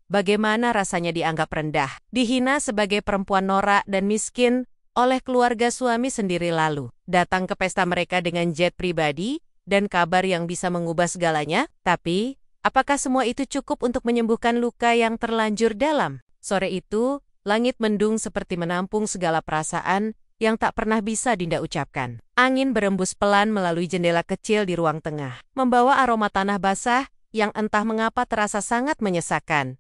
Bagaimana rasanya dianggap rendah, dihina sebagai perempuan norak dan miskin oleh keluarga suami sendiri, lalu datang ke pesta mereka dengan jet pribadi dan kabar yang bisa mengubah segalanya. Tapi, apakah semua itu cukup untuk menyembuhkan luka yang terlanjur dalam? Sore itu, langit mendung seperti menampung segala perasaan yang tak pernah bisa Dinda ucapkan. Angin berembus pelan melalui jendela kecil di ruang tengah, membawa aroma tanah basah yang entah mengapa terasa sangat menyesakan.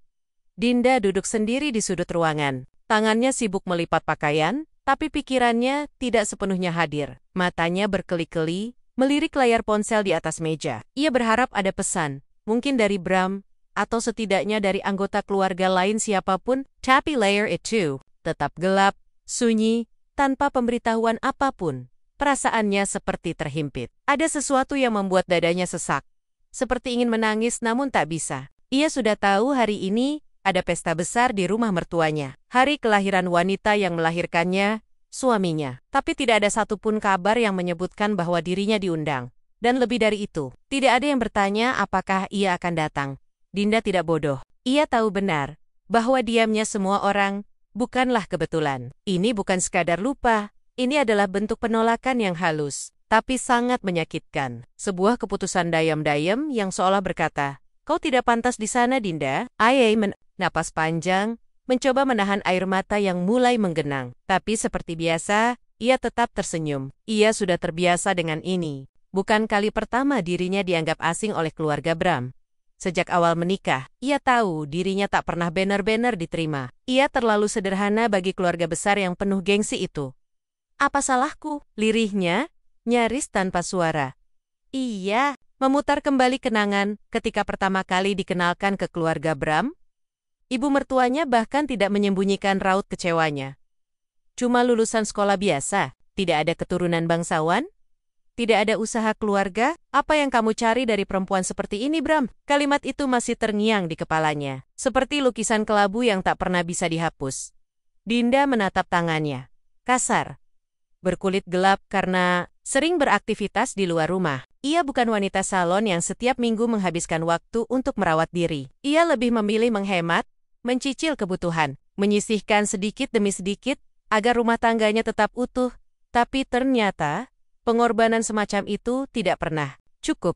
Dinda duduk sendiri di sudut ruangan. Tangannya sibuk melipat pakaian, tapi pikirannya tidak sepenuhnya hadir. Matanya berkeli-keli, melirik layar ponsel di atas meja. Ia berharap ada pesan, mungkin dari Bram, atau setidaknya dari anggota keluarga lain siapapun. Tapi layar itu tetap gelap, sunyi, tanpa pemberitahuan apapun. Perasaannya seperti terhimpit. Ada sesuatu yang membuat dadanya sesak. Seperti ingin menangis namun tak bisa. Ia sudah tahu hari ini ada pesta besar di rumah mertuanya. Hari kelahiran wanita yang melahirkannya, suaminya. Tapi tidak ada satupun kabar yang menyebutkan bahwa dirinya diundang. Dan lebih dari itu, tidak ada yang bertanya apakah ia akan datang. Dinda tidak bodoh. Ia tahu benar bahwa diamnya semua orang bukanlah kebetulan. Ini bukan sekadar lupa. Ini adalah bentuk penolakan yang halus, tapi sangat menyakitkan. Sebuah keputusan dayam-dayam yang seolah berkata, "Kau tidak pantas di sana, Dinda." Napas panjang, mencoba menahan air mata yang mulai menggenang. Tapi seperti biasa, ia tetap tersenyum. Ia sudah terbiasa dengan ini. Bukan kali pertama dirinya dianggap asing oleh keluarga Bram. Sejak awal menikah, ia tahu dirinya tak pernah benar-benar diterima. Ia terlalu sederhana bagi keluarga besar yang penuh gengsi itu. "Apa salahku?" lirihnya, nyaris tanpa suara. Ia memutar kembali kenangan ketika pertama kali dikenalkan ke keluarga Bram. Ibu mertuanya bahkan tidak menyembunyikan raut kecewanya. "Cuma lulusan sekolah biasa, tidak ada keturunan bangsawan? Tidak ada usaha keluarga? Apa yang kamu cari dari perempuan seperti ini, Bram?" Kalimat itu masih terngiang di kepalanya, seperti lukisan kelabu yang tak pernah bisa dihapus. Dinda menatap tangannya. Kasar. Berkulit gelap karena sering beraktivitas di luar rumah. Ia bukan wanita salon yang setiap minggu menghabiskan waktu untuk merawat diri. Ia lebih memilih menghemat, mencicil kebutuhan, menyisihkan sedikit demi sedikit agar rumah tangganya tetap utuh. Tapi ternyata pengorbanan semacam itu tidak pernah cukup.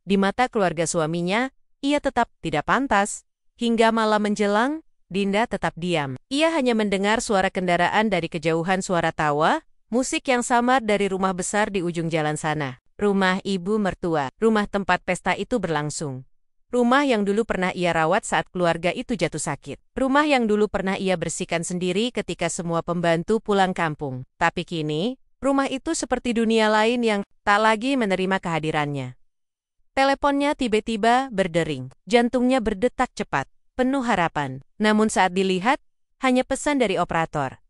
Di mata keluarga suaminya, ia tetap tidak pantas. Hingga malam menjelang, Dinda tetap diam. Ia hanya mendengar suara kendaraan dari kejauhan, suara tawa, musik yang samar dari rumah besar di ujung jalan sana. Rumah ibu mertua, rumah tempat pesta itu berlangsung. Rumah yang dulu pernah ia rawat saat keluarga itu jatuh sakit. Rumah yang dulu pernah ia bersihkan sendiri ketika semua pembantu pulang kampung. Tapi kini, rumah itu seperti dunia lain yang tak lagi menerima kehadirannya. Teleponnya tiba-tiba berdering. Jantungnya berdetak cepat, penuh harapan. Namun saat dilihat, hanya pesan dari operator.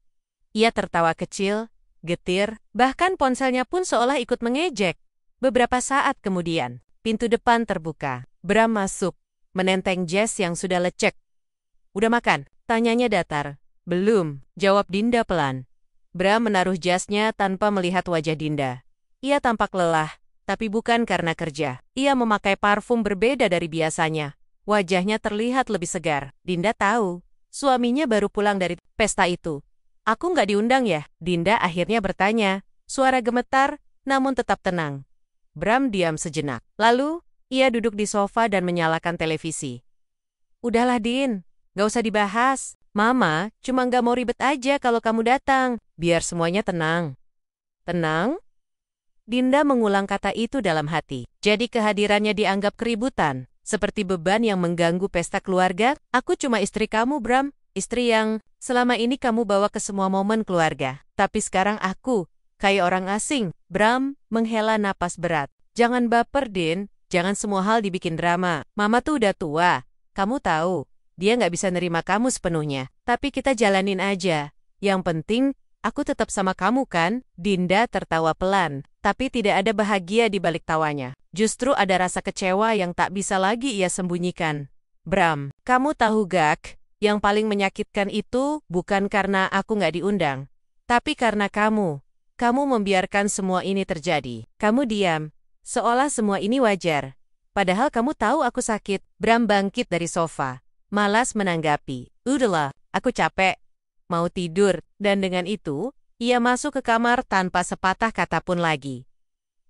Ia tertawa kecil, getir, bahkan ponselnya pun seolah ikut mengejek. Beberapa saat kemudian, pintu depan terbuka. Bram masuk, menenteng jas yang sudah lecek. "Udah makan?" tanyanya datar. "Belum," jawab Dinda pelan. Bram menaruh jasnya tanpa melihat wajah Dinda. Ia tampak lelah, tapi bukan karena kerja. Ia memakai parfum berbeda dari biasanya. Wajahnya terlihat lebih segar. Dinda tahu, suaminya baru pulang dari pesta itu. "Aku nggak diundang ya?" Dinda akhirnya bertanya. Suara gemetar, namun tetap tenang. Bram diam sejenak. Lalu, ia duduk di sofa dan menyalakan televisi. "Udahlah, Din. Nggak usah dibahas. Mama cuma nggak mau ribet aja kalau kamu datang. Biar semuanya tenang." "Tenang?" Dinda mengulang kata itu dalam hati. Jadi kehadirannya dianggap keributan. Seperti beban yang mengganggu pesta keluarga. "Aku cuma istri kamu, Bram. Istri yang selama ini kamu bawa ke semua momen keluarga. Tapi sekarang aku kayak orang asing." Bram menghela napas berat. "Jangan baper, Din. Jangan semua hal dibikin drama. Mama tuh udah tua. Kamu tahu, dia nggak bisa nerima kamu sepenuhnya. Tapi kita jalanin aja. Yang penting, aku tetap sama kamu kan?" Dinda tertawa pelan, tapi tidak ada bahagia di balik tawanya. Justru ada rasa kecewa yang tak bisa lagi ia sembunyikan. "Bram, kamu tahu gak, yang paling menyakitkan itu bukan karena aku nggak diundang. Tapi karena kamu. Kamu membiarkan semua ini terjadi. Kamu diam, seolah semua ini wajar. Padahal kamu tahu aku sakit." Bram bangkit dari sofa. malas menanggapi. Udahlah, aku capek. Mau tidur. Dan dengan itu, ia masuk ke kamar tanpa sepatah kata pun lagi.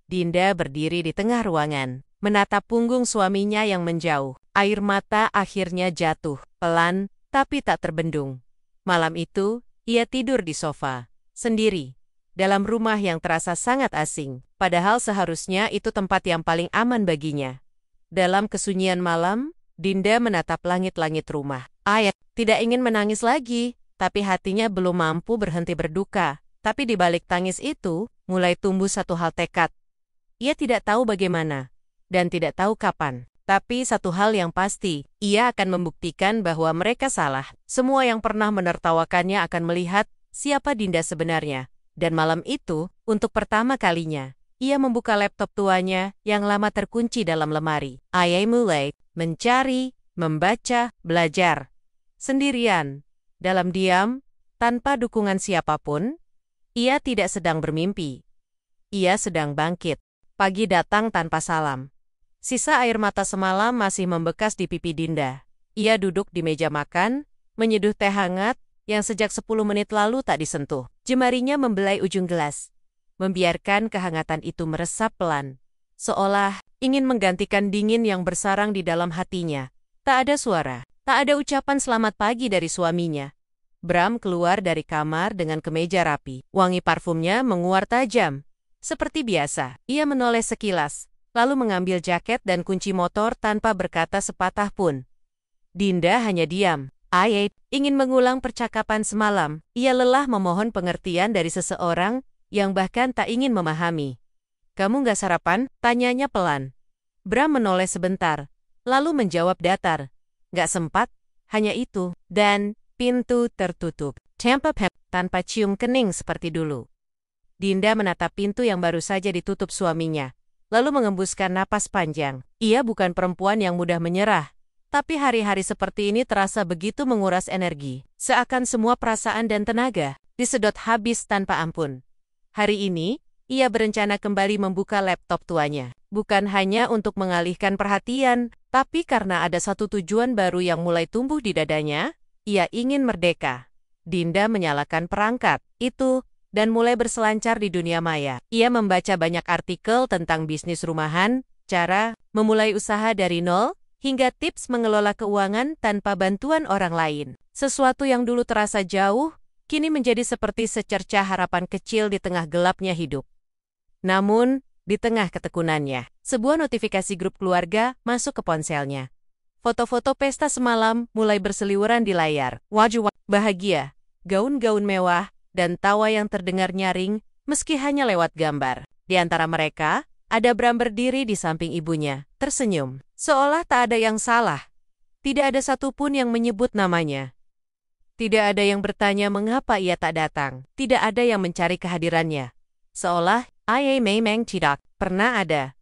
Dinda berdiri di tengah ruangan, menatap punggung suaminya yang menjauh. Air mata akhirnya jatuh, pelan, tapi tak terbendung. Malam itu, ia tidur di sofa, sendiri, dalam rumah yang terasa sangat asing, padahal seharusnya itu tempat yang paling aman baginya. Dalam kesunyian malam, Dinda menatap langit-langit rumah. Ayah tidak ingin menangis lagi, tapi hatinya belum mampu berhenti berduka. Tapi di balik tangis itu, mulai tumbuh satu hal tekad. Ia tidak tahu bagaimana, dan tidak tahu kapan. Tapi satu hal yang pasti, ia akan membuktikan bahwa mereka salah. Semua yang pernah menertawakannya akan melihat siapa Dinda sebenarnya. Dan malam itu, untuk pertama kalinya, ia membuka laptop tuanya yang lama terkunci dalam lemari. Ia mulai mencari, membaca, belajar. Sendirian, dalam diam, tanpa dukungan siapapun, ia tidak sedang bermimpi. Ia sedang bangkit. Pagi datang tanpa salam. Sisa air mata semalam masih membekas di pipi Dinda. Ia duduk di meja makan, menyeduh teh hangat yang sejak 10 menit lalu tak disentuh. Jemarinya membelai ujung gelas, membiarkan kehangatan itu meresap pelan, seolah ingin menggantikan dingin yang bersarang di dalam hatinya. Tak ada suara, tak ada ucapan selamat pagi dari suaminya. Bram keluar dari kamar dengan kemeja rapi. Wangi parfumnya menguar tajam. Seperti biasa, ia menoleh sekilas, lalu mengambil jaket dan kunci motor tanpa berkata sepatah pun. Dinda hanya diam. Ia ingin mengulang percakapan semalam. Ia lelah memohon pengertian dari seseorang yang bahkan tak ingin memahami. "Kamu nggak sarapan?" tanyanya pelan. Bram menoleh sebentar, lalu menjawab datar. "Nggak sempat, hanya itu." Dan pintu tertutup. Tanpa cium kening seperti dulu. Dinda menatap pintu yang baru saja ditutup suaminya, lalu mengembuskan napas panjang. Ia bukan perempuan yang mudah menyerah, tapi hari-hari seperti ini terasa begitu menguras energi. Seakan semua perasaan dan tenaga disedot habis tanpa ampun. Hari ini, ia berencana kembali membuka laptop tuanya. Bukan hanya untuk mengalihkan perhatian, tapi karena ada satu tujuan baru yang mulai tumbuh di dadanya, ia ingin merdeka. Dinda menyalakan perangkat itu dan mulai berselancar di dunia maya. Ia membaca banyak artikel tentang bisnis rumahan, cara memulai usaha dari nol, hingga tips mengelola keuangan tanpa bantuan orang lain. Sesuatu yang dulu terasa jauh, kini menjadi seperti secercah harapan kecil di tengah gelapnya hidup. Namun, di tengah ketekunannya, sebuah notifikasi grup keluarga masuk ke ponselnya. Foto-foto pesta semalam mulai berseliweran di layar. Wajah bahagia, gaun-gaun mewah, dan tawa yang terdengar nyaring meski hanya lewat gambar. Di antara mereka, ada Bram berdiri di samping ibunya, tersenyum. Seolah tak ada yang salah. Tidak ada satupun yang menyebut namanya. Tidak ada yang bertanya mengapa ia tak datang. Tidak ada yang mencari kehadirannya. Seolah ia memang tidak pernah ada.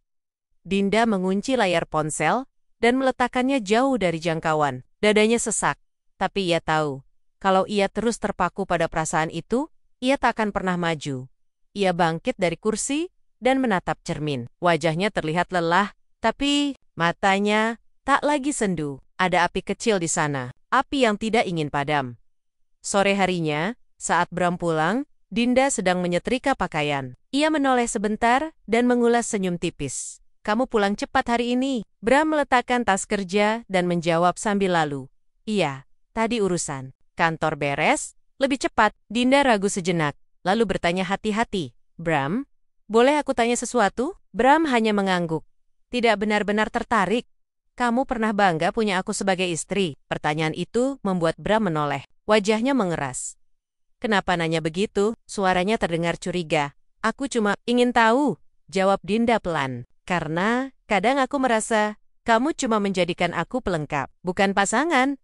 Dinda mengunci layar ponsel dan meletakkannya jauh dari jangkauan. Dadanya sesak, tapi ia tahu, kalau ia terus terpaku pada perasaan itu, ia tak akan pernah maju. Ia bangkit dari kursi dan menatap cermin. Wajahnya terlihat lelah, tapi matanya tak lagi sendu. Ada api kecil di sana, api yang tidak ingin padam. Sore harinya, saat Bram pulang, Dinda sedang menyetrika pakaian. Ia menoleh sebentar dan mengulas senyum tipis. "Kamu pulang cepat hari ini." Bram meletakkan tas kerja dan menjawab sambil lalu. "Iya, tadi urusan kantor beres, lebih cepat." Dinda ragu sejenak, lalu bertanya hati-hati, "Bram, boleh aku tanya sesuatu?" Bram hanya mengangguk. Tidak benar-benar tertarik. "Kamu pernah bangga punya aku sebagai istri?" Pertanyaan itu membuat Bram menoleh. Wajahnya mengeras. "Kenapa nanya begitu?" Suaranya terdengar curiga. "Aku cuma ingin tahu," jawab Dinda pelan. "Karena kadang aku merasa kamu cuma menjadikan aku pelengkap, bukan pasangan."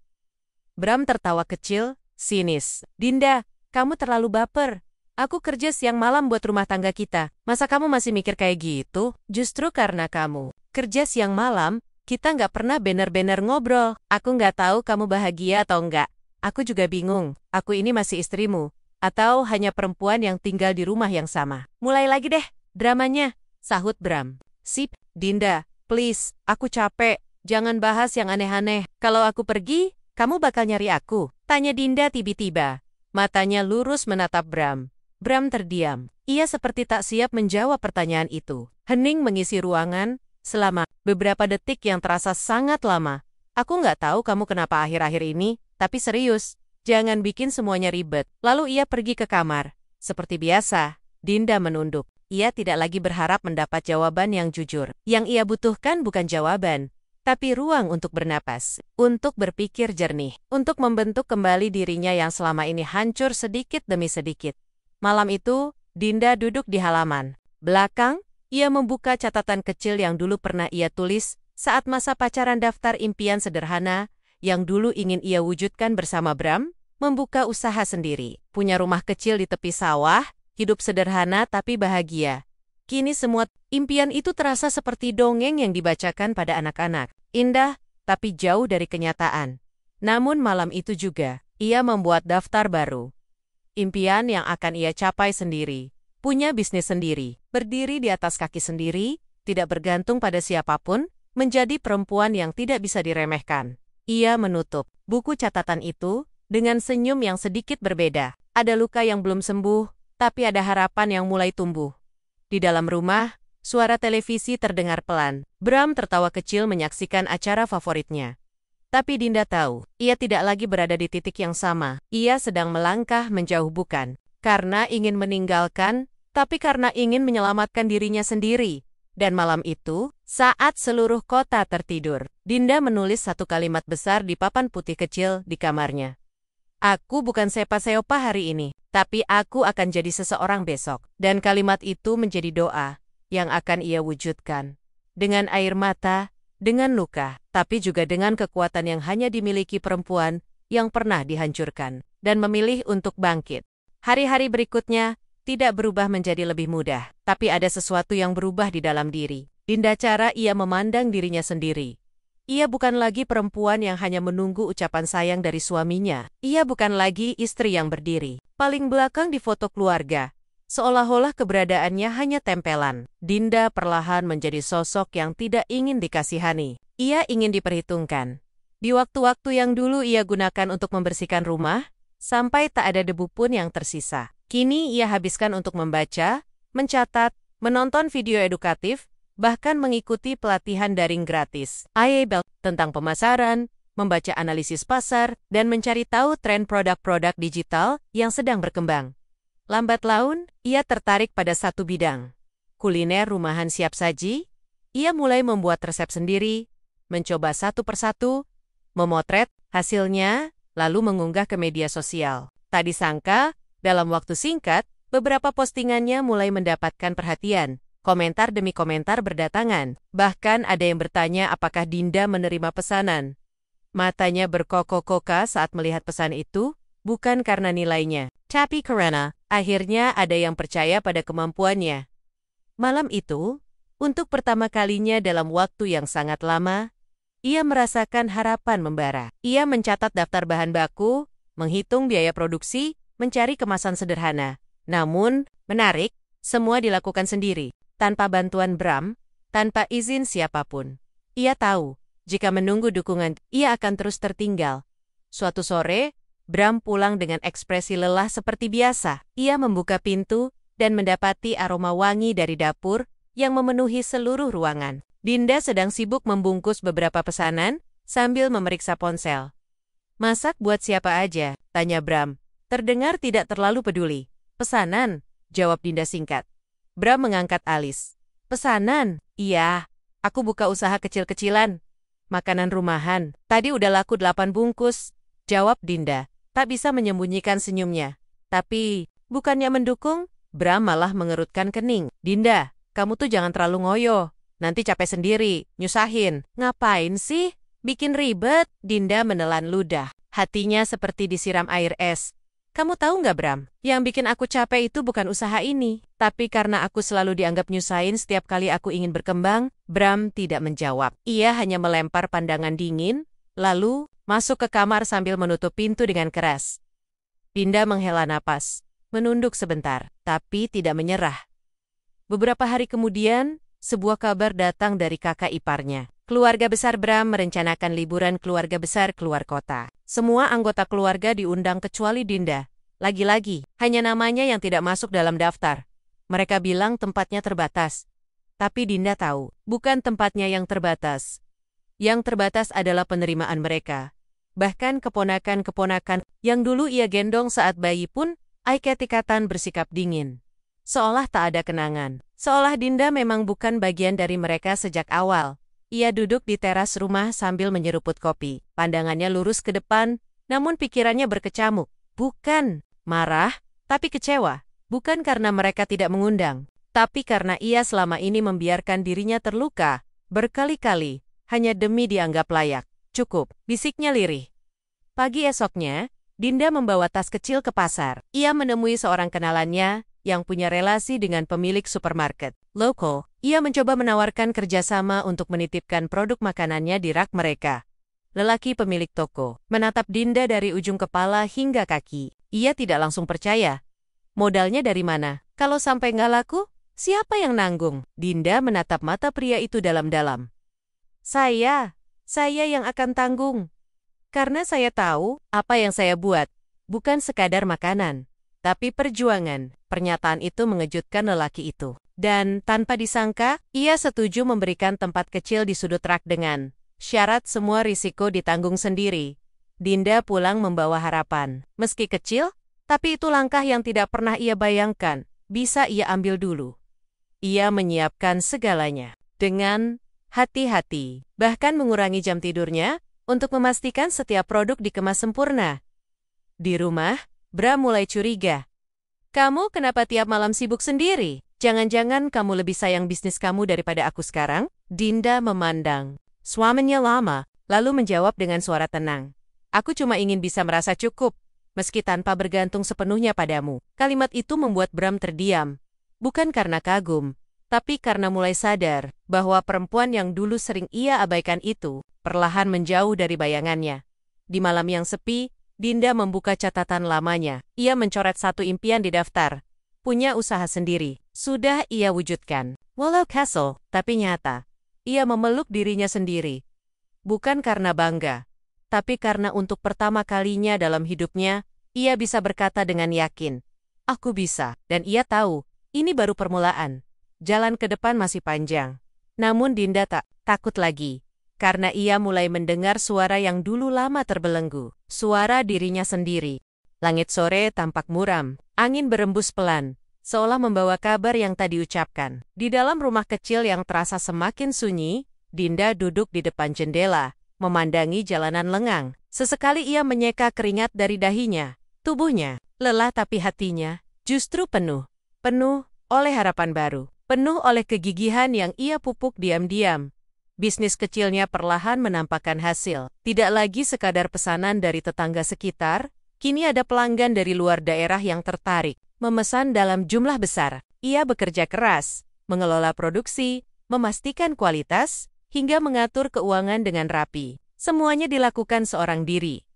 Bram tertawa kecil, sinis. "Dinda, kamu terlalu baper. Aku kerja siang malam buat rumah tangga kita. Masa kamu masih mikir kayak gitu? Justru karena kamu kerja siang malam, kita nggak pernah bener-bener ngobrol. Aku nggak tahu kamu bahagia atau enggak. Aku juga bingung, aku ini masih istrimu, atau hanya perempuan yang tinggal di rumah yang sama." "Mulai lagi deh, dramanya," sahut Bram. "Sip, Dinda, please, aku capek. Jangan bahas yang aneh-aneh. Kalau aku pergi, Kamu bakal nyari aku? Tanya Dinda tiba-tiba. Matanya lurus menatap Bram. Bram terdiam. Ia seperti tak siap menjawab pertanyaan itu. Hening mengisi ruangan selama beberapa detik yang terasa sangat lama. Aku nggak tahu kamu kenapa akhir-akhir ini, tapi serius, jangan bikin semuanya ribet. Lalu ia pergi ke kamar. Seperti biasa, Dinda menunduk. Ia tidak lagi berharap mendapat jawaban yang jujur. Yang ia butuhkan bukan jawaban, tapi ruang untuk bernapas, untuk berpikir jernih, untuk membentuk kembali dirinya yang selama ini hancur sedikit demi sedikit. Malam itu, Dinda duduk di halaman belakang. Ia membuka catatan kecil yang dulu pernah ia tulis saat masa pacaran, daftar impian sederhana yang dulu ingin ia wujudkan bersama Bram, membuka usaha sendiri, punya rumah kecil di tepi sawah, hidup sederhana tapi bahagia. Kini semua impian itu terasa seperti dongeng yang dibacakan pada anak-anak. Indah, tapi jauh dari kenyataan. Namun malam itu juga, ia membuat daftar baru. Impian yang akan ia capai sendiri. Punya bisnis sendiri, berdiri di atas kaki sendiri, tidak bergantung pada siapapun, menjadi perempuan yang tidak bisa diremehkan. Ia menutup buku catatan itu dengan senyum yang sedikit berbeda. Ada luka yang belum sembuh, tapi ada harapan yang mulai tumbuh. Di dalam rumah, suara televisi terdengar pelan. Bram tertawa kecil menyaksikan acara favoritnya. Tapi Dinda tahu, ia tidak lagi berada di titik yang sama. Ia sedang melangkah menjauh bukan karena ingin meninggalkan, tapi karena ingin menyelamatkan dirinya sendiri. Dan malam itu, saat seluruh kota tertidur, Dinda menulis satu kalimat besar di papan putih kecil di kamarnya. Aku bukan Sepa-Seopa hari ini, tapi aku akan jadi seseorang besok. Dan kalimat itu menjadi doa yang akan ia wujudkan. Dengan air mata, dengan luka, tapi juga dengan kekuatan yang hanya dimiliki perempuan yang pernah dihancurkan dan memilih untuk bangkit. Hari-hari berikutnya tidak berubah menjadi lebih mudah, tapi ada sesuatu yang berubah di dalam diri. Dinda cara ia memandang dirinya sendiri. Ia bukan lagi perempuan yang hanya menunggu ucapan sayang dari suaminya. Ia bukan lagi istri yang berdiri paling belakang di foto keluarga, seolah-olah keberadaannya hanya tempelan. Dinda perlahan menjadi sosok yang tidak ingin dikasihani. Ia ingin diperhitungkan. Di waktu-waktu yang dulu ia gunakan untuk membersihkan rumah, sampai tak ada debu pun yang tersisa. Kini ia habiskan untuk membaca, mencatat, menonton video edukatif, bahkan mengikuti pelatihan daring gratis. IABEL tentang pemasaran, membaca analisis pasar, dan mencari tahu tren produk-produk digital yang sedang berkembang. Lambat laun, ia tertarik pada satu bidang. Kuliner rumahan siap saji. Ia mulai membuat resep sendiri, mencoba satu persatu, memotret hasilnya, lalu mengunggah ke media sosial. Tak disangka, dalam waktu singkat, beberapa postingannya mulai mendapatkan perhatian. Komentar demi komentar berdatangan. Bahkan ada yang bertanya apakah Dinda menerima pesanan. Matanya berkokok-koka saat melihat pesan itu, bukan karena nilainya, tapi karena akhirnya ada yang percaya pada kemampuannya. Malam itu, untuk pertama kalinya dalam waktu yang sangat lama, ia merasakan harapan membara. Ia mencatat daftar bahan baku, menghitung biaya produksi, mencari kemasan sederhana. Namun, menarik, semua dilakukan sendiri, tanpa bantuan Bram, tanpa izin siapapun. Ia tahu, jika menunggu dukungan, ia akan terus tertinggal. Suatu sore, Bram pulang dengan ekspresi lelah seperti biasa. Ia membuka pintu dan mendapati aroma wangi dari dapur yang memenuhi seluruh ruangan. Dinda sedang sibuk membungkus beberapa pesanan sambil memeriksa ponsel. "Masak buat siapa aja?" tanya Bram. Terdengar tidak terlalu peduli. "Pesanan," jawab Dinda singkat. Bram mengangkat alis. "Pesanan? Iya, aku buka usaha kecil-kecilan. Makanan rumahan. Tadi udah laku 8 bungkus, jawab Dinda. Tak bisa menyembunyikan senyumnya. Tapi, bukannya mendukung, Bram malah mengerutkan kening. "Dinda, kamu tuh jangan terlalu ngoyo. Nanti capek sendiri, nyusahin." "Ngapain sih? Bikin ribet." Dinda menelan ludah. Hatinya seperti disiram air es. "Kamu tahu nggak, Bram? Yang bikin aku capek itu bukan usaha ini. Tapi karena aku selalu dianggap nyusahin setiap kali aku ingin berkembang." Bram tidak menjawab. Ia hanya melempar pandangan dingin, lalu masuk ke kamar sambil menutup pintu dengan keras. Dinda menghela napas, menunduk sebentar, tapi tidak menyerah. Beberapa hari kemudian, sebuah kabar datang dari kakak iparnya. Keluarga besar Bram merencanakan liburan keluarga besar keluar kota. Semua anggota keluarga diundang kecuali Dinda. Lagi-lagi, hanya namanya yang tidak masuk dalam daftar. Mereka bilang tempatnya terbatas. Tapi Dinda tahu, bukan tempatnya yang terbatas. Yang terbatas adalah penerimaan mereka. Bahkan keponakan-keponakan yang dulu ia gendong saat bayi pun, ketikatan bersikap dingin. Seolah tak ada kenangan. Seolah Dinda memang bukan bagian dari mereka sejak awal. Ia duduk di teras rumah sambil menyeruput kopi. Pandangannya lurus ke depan, namun pikirannya berkecamuk. Bukan marah, tapi kecewa. Bukan karena mereka tidak mengundang, tapi karena ia selama ini membiarkan dirinya terluka berkali-kali, hanya demi dianggap layak. Cukup, bisiknya lirih. Pagi esoknya, Dinda membawa tas kecil ke pasar. Ia menemui seorang kenalannya yang punya relasi dengan pemilik supermarket. Loko, ia mencoba menawarkan kerjasama untuk menitipkan produk makanannya di rak mereka. Lelaki pemilik toko menatap Dinda dari ujung kepala hingga kaki. Ia tidak langsung percaya. Modalnya dari mana? Kalau sampai nggak laku, siapa yang nanggung? Dinda menatap mata pria itu dalam-dalam. Saya yang akan tanggung. Karena saya tahu apa yang saya buat, bukan sekadar makanan, tapi perjuangan. Pernyataan itu mengejutkan lelaki itu. Dan tanpa disangka, ia setuju memberikan tempat kecil di sudut rak dengan syarat semua risiko ditanggung sendiri. Dinda pulang membawa harapan. Meski kecil, tapi itu langkah yang tidak pernah ia bayangkan. Bisa ia ambil dulu. Ia menyiapkan segalanya. Dengan hati-hati. Bahkan mengurangi jam tidurnya, untuk memastikan setiap produk dikemas sempurna. Di rumah, Bram mulai curiga. Kamu kenapa tiap malam sibuk sendiri? Jangan-jangan kamu lebih sayang bisnis kamu daripada aku sekarang? Dinda memandang suaminya lama, lalu menjawab dengan suara tenang. Aku cuma ingin bisa merasa cukup, meski tanpa bergantung sepenuhnya padamu. Kalimat itu membuat Bram terdiam. Bukan karena kagum, tapi karena mulai sadar bahwa perempuan yang dulu sering ia abaikan itu perlahan menjauh dari bayangannya. Di malam yang sepi, Dinda membuka catatan lamanya. Ia mencoret satu impian di daftar. Punya usaha sendiri. Sudah ia wujudkan. Walau castle, tapi nyata. Ia memeluk dirinya sendiri. Bukan karena bangga, tapi karena untuk pertama kalinya dalam hidupnya, ia bisa berkata dengan yakin, aku bisa. Dan ia tahu, ini baru permulaan. Jalan ke depan masih panjang. Namun Dinda tak takut lagi. Karena ia mulai mendengar suara yang dulu lama terbelenggu. Suara dirinya sendiri. Langit sore tampak muram. Angin berembus pelan, seolah membawa kabar yang tak diucapkan. Di dalam rumah kecil yang terasa semakin sunyi, Dinda duduk di depan jendela, memandangi jalanan lengang. Sesekali ia menyeka keringat dari dahinya. Tubuhnya lelah tapi hatinya justru penuh. Penuh oleh harapan baru. Penuh oleh kegigihan yang ia pupuk diam-diam. Bisnis kecilnya perlahan menampakkan hasil. Tidak lagi sekadar pesanan dari tetangga sekitar, kini ada pelanggan dari luar daerah yang tertarik, memesan dalam jumlah besar. Ia bekerja keras, mengelola produksi, memastikan kualitas, hingga mengatur keuangan dengan rapi. Semuanya dilakukan seorang diri,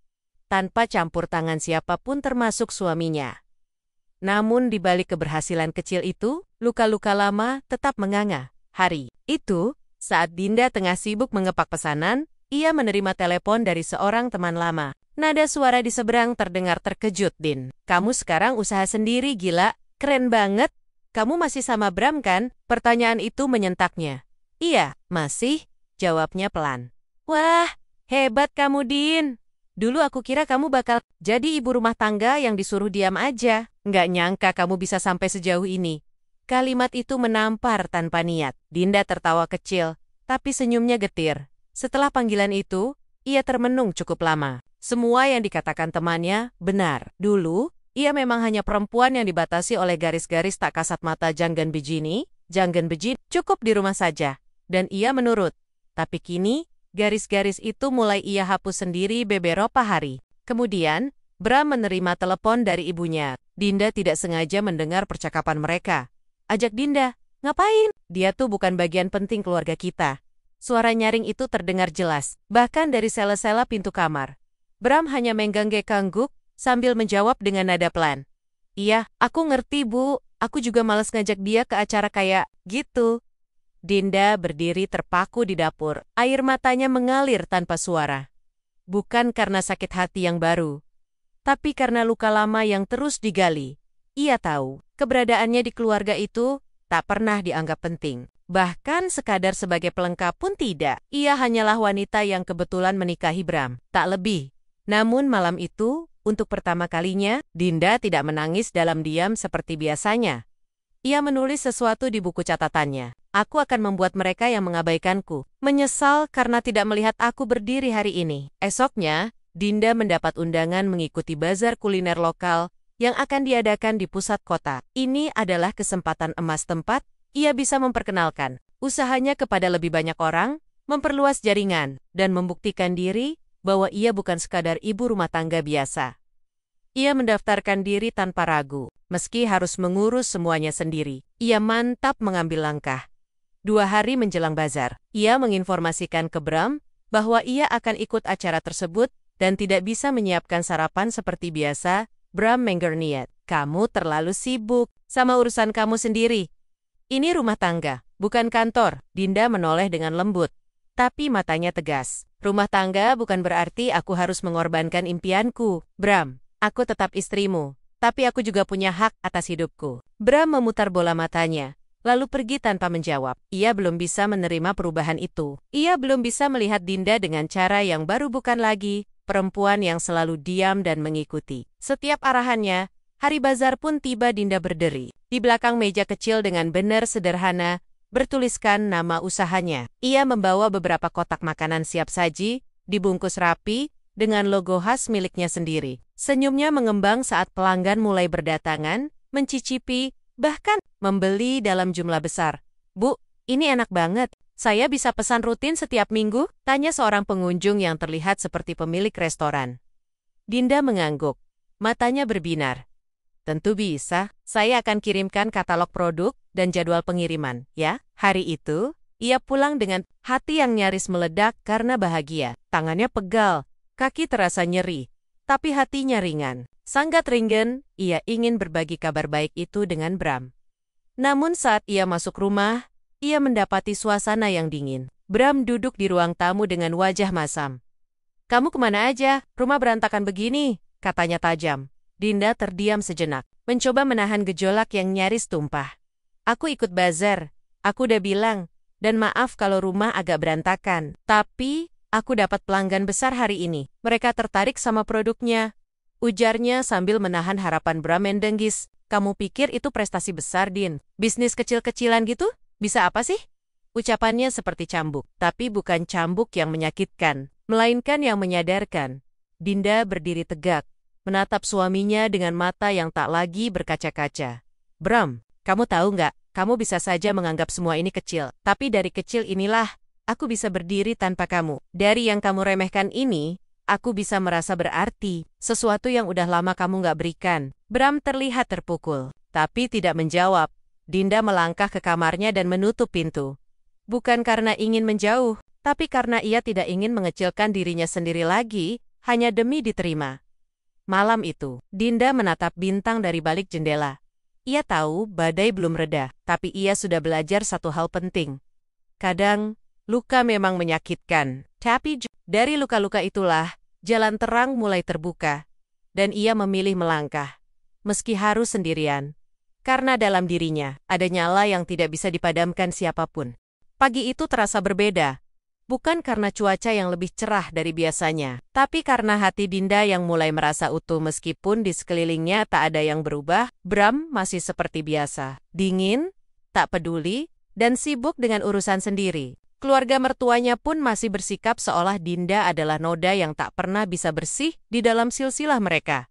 tanpa campur tangan siapapun termasuk suaminya. Namun di balik keberhasilan kecil itu, luka-luka lama tetap menganga. Hari itu, saat Dinda tengah sibuk mengepak pesanan, ia menerima telepon dari seorang teman lama. Nada suara di seberang terdengar terkejut. Din, kamu sekarang usaha sendiri gila, keren banget. Kamu masih sama Bram kan? Pertanyaan itu menyentaknya. Iya, masih, jawabnya pelan. Wah, hebat kamu Din. Dulu aku kira kamu bakal jadi ibu rumah tangga yang disuruh diam aja. Nggak nyangka kamu bisa sampai sejauh ini. Kalimat itu menampar tanpa niat. Dinda tertawa kecil, tapi senyumnya getir. Setelah panggilan itu, ia termenung cukup lama. Semua yang dikatakan temannya benar. Dulu, ia memang hanya perempuan yang dibatasi oleh garis-garis tak kasat mata Janggan Bijini. Janggan Bijini cukup di rumah saja. Dan ia menurut. Tapi kini, garis-garis itu mulai ia hapus sendiri beberapa hari. Kemudian, Bram menerima telepon dari ibunya. Dinda tidak sengaja mendengar percakapan mereka. Ajak Dinda, ngapain? Dia tuh bukan bagian penting keluarga kita. Suara nyaring itu terdengar jelas, bahkan dari sela-sela pintu kamar. Bram hanya mengganggu kangguk, sambil menjawab dengan nada pelan. Iya, aku ngerti Bu, aku juga malas ngajak dia ke acara kayak gitu. Dinda berdiri terpaku di dapur. Air matanya mengalir tanpa suara. Bukan karena sakit hati yang baru, tapi karena luka lama yang terus digali. Ia tahu, keberadaannya di keluarga itu tak pernah dianggap penting. Bahkan sekadar sebagai pelengkap pun tidak. Ia hanyalah wanita yang kebetulan menikahi Bram, tak lebih. Namun malam itu, untuk pertama kalinya, Dinda tidak menangis dalam diam seperti biasanya. Ia menulis sesuatu di buku catatannya. Aku akan membuat mereka yang mengabaikanku menyesal karena tidak melihat aku berdiri hari ini. Esoknya, Dinda mendapat undangan mengikuti bazar kuliner lokal yang akan diadakan di pusat kota. Ini adalah kesempatan emas tempat ia bisa memperkenalkan usahanya kepada lebih banyak orang, memperluas jaringan, dan membuktikan diri bahwa ia bukan sekadar ibu rumah tangga biasa. Ia mendaftarkan diri tanpa ragu, meski harus mengurus semuanya sendiri. Ia mantap mengambil langkah. 2 hari menjelang bazar, ia menginformasikan ke Bram bahwa ia akan ikut acara tersebut dan tidak bisa menyiapkan sarapan seperti biasa. Bram mengernyet, "Kamu terlalu sibuk sama urusan kamu sendiri. Ini rumah tangga, bukan kantor." Dinda menoleh dengan lembut, tapi matanya tegas. "Rumah tangga bukan berarti aku harus mengorbankan impianku, Bram. Aku tetap istrimu, tapi aku juga punya hak atas hidupku." Bram memutar bola matanya, lalu pergi tanpa menjawab. Ia belum bisa menerima perubahan itu. Ia belum bisa melihat Dinda dengan cara yang baru, bukan lagi perempuan yang selalu diam dan mengikuti setiap arahannya. Hari bazar pun tiba. Dinda berdiri di belakang meja kecil dengan banner sederhana bertuliskan nama usahanya. Ia membawa beberapa kotak makanan siap saji, dibungkus rapi, dengan logo khas miliknya sendiri. Senyumnya mengembang saat pelanggan mulai berdatangan, mencicipi, bahkan membeli dalam jumlah besar. "Bu, ini enak banget. Saya bisa pesan rutin setiap minggu?" tanya seorang pengunjung yang terlihat seperti pemilik restoran. Dinda mengangguk. Matanya berbinar. "Tentu bisa. Saya akan kirimkan katalog produk dan jadwal pengiriman, ya." Hari itu, ia pulang dengan hati yang nyaris meledak karena bahagia. Tangannya pegal, kaki terasa nyeri, tapi hatinya ringan. Sangat ringan, ia ingin berbagi kabar baik itu dengan Bram. Namun saat ia masuk rumah, ia mendapati suasana yang dingin. Bram duduk di ruang tamu dengan wajah masam. "Kamu kemana aja? Rumah berantakan begini," katanya tajam. Dinda terdiam sejenak, mencoba menahan gejolak yang nyaris tumpah. "Aku ikut bazar. Aku udah bilang. Dan maaf kalau rumah agak berantakan. Tapi, aku dapat pelanggan besar hari ini. Mereka tertarik sama produknya," ujarnya sambil menahan harapan Bram mendenggis. "Kamu pikir itu prestasi besar, Din? Bisnis kecil-kecilan gitu? Bisa apa sih?" Ucapannya seperti cambuk, tapi bukan cambuk yang menyakitkan, melainkan yang menyadarkan. Dinda berdiri tegak, menatap suaminya dengan mata yang tak lagi berkaca-kaca. "Bram, kamu tahu nggak, kamu bisa saja menganggap semua ini kecil, tapi dari kecil inilah aku bisa berdiri tanpa kamu. Dari yang kamu remehkan ini, aku bisa merasa berarti, sesuatu yang udah lama kamu nggak berikan." Bram terlihat terpukul, tapi tidak menjawab. Dinda melangkah ke kamarnya dan menutup pintu. Bukan karena ingin menjauh, tapi karena ia tidak ingin mengecilkan dirinya sendiri lagi, hanya demi diterima. Malam itu, Dinda menatap bintang dari balik jendela. Ia tahu badai belum reda, tapi ia sudah belajar satu hal penting. Kadang, luka memang menyakitkan, tapi dari luka-luka itulah, jalan terang mulai terbuka. Dan ia memilih melangkah, meski harus sendirian. Karena dalam dirinya, ada nyala yang tidak bisa dipadamkan siapapun. Pagi itu terasa berbeda. Bukan karena cuaca yang lebih cerah dari biasanya, tapi karena hati Dinda yang mulai merasa utuh meskipun di sekelilingnya tak ada yang berubah. Bram masih seperti biasa, dingin, tak peduli, dan sibuk dengan urusan sendiri. Keluarga mertuanya pun masih bersikap seolah Dinda adalah noda yang tak pernah bisa bersih di dalam silsilah mereka.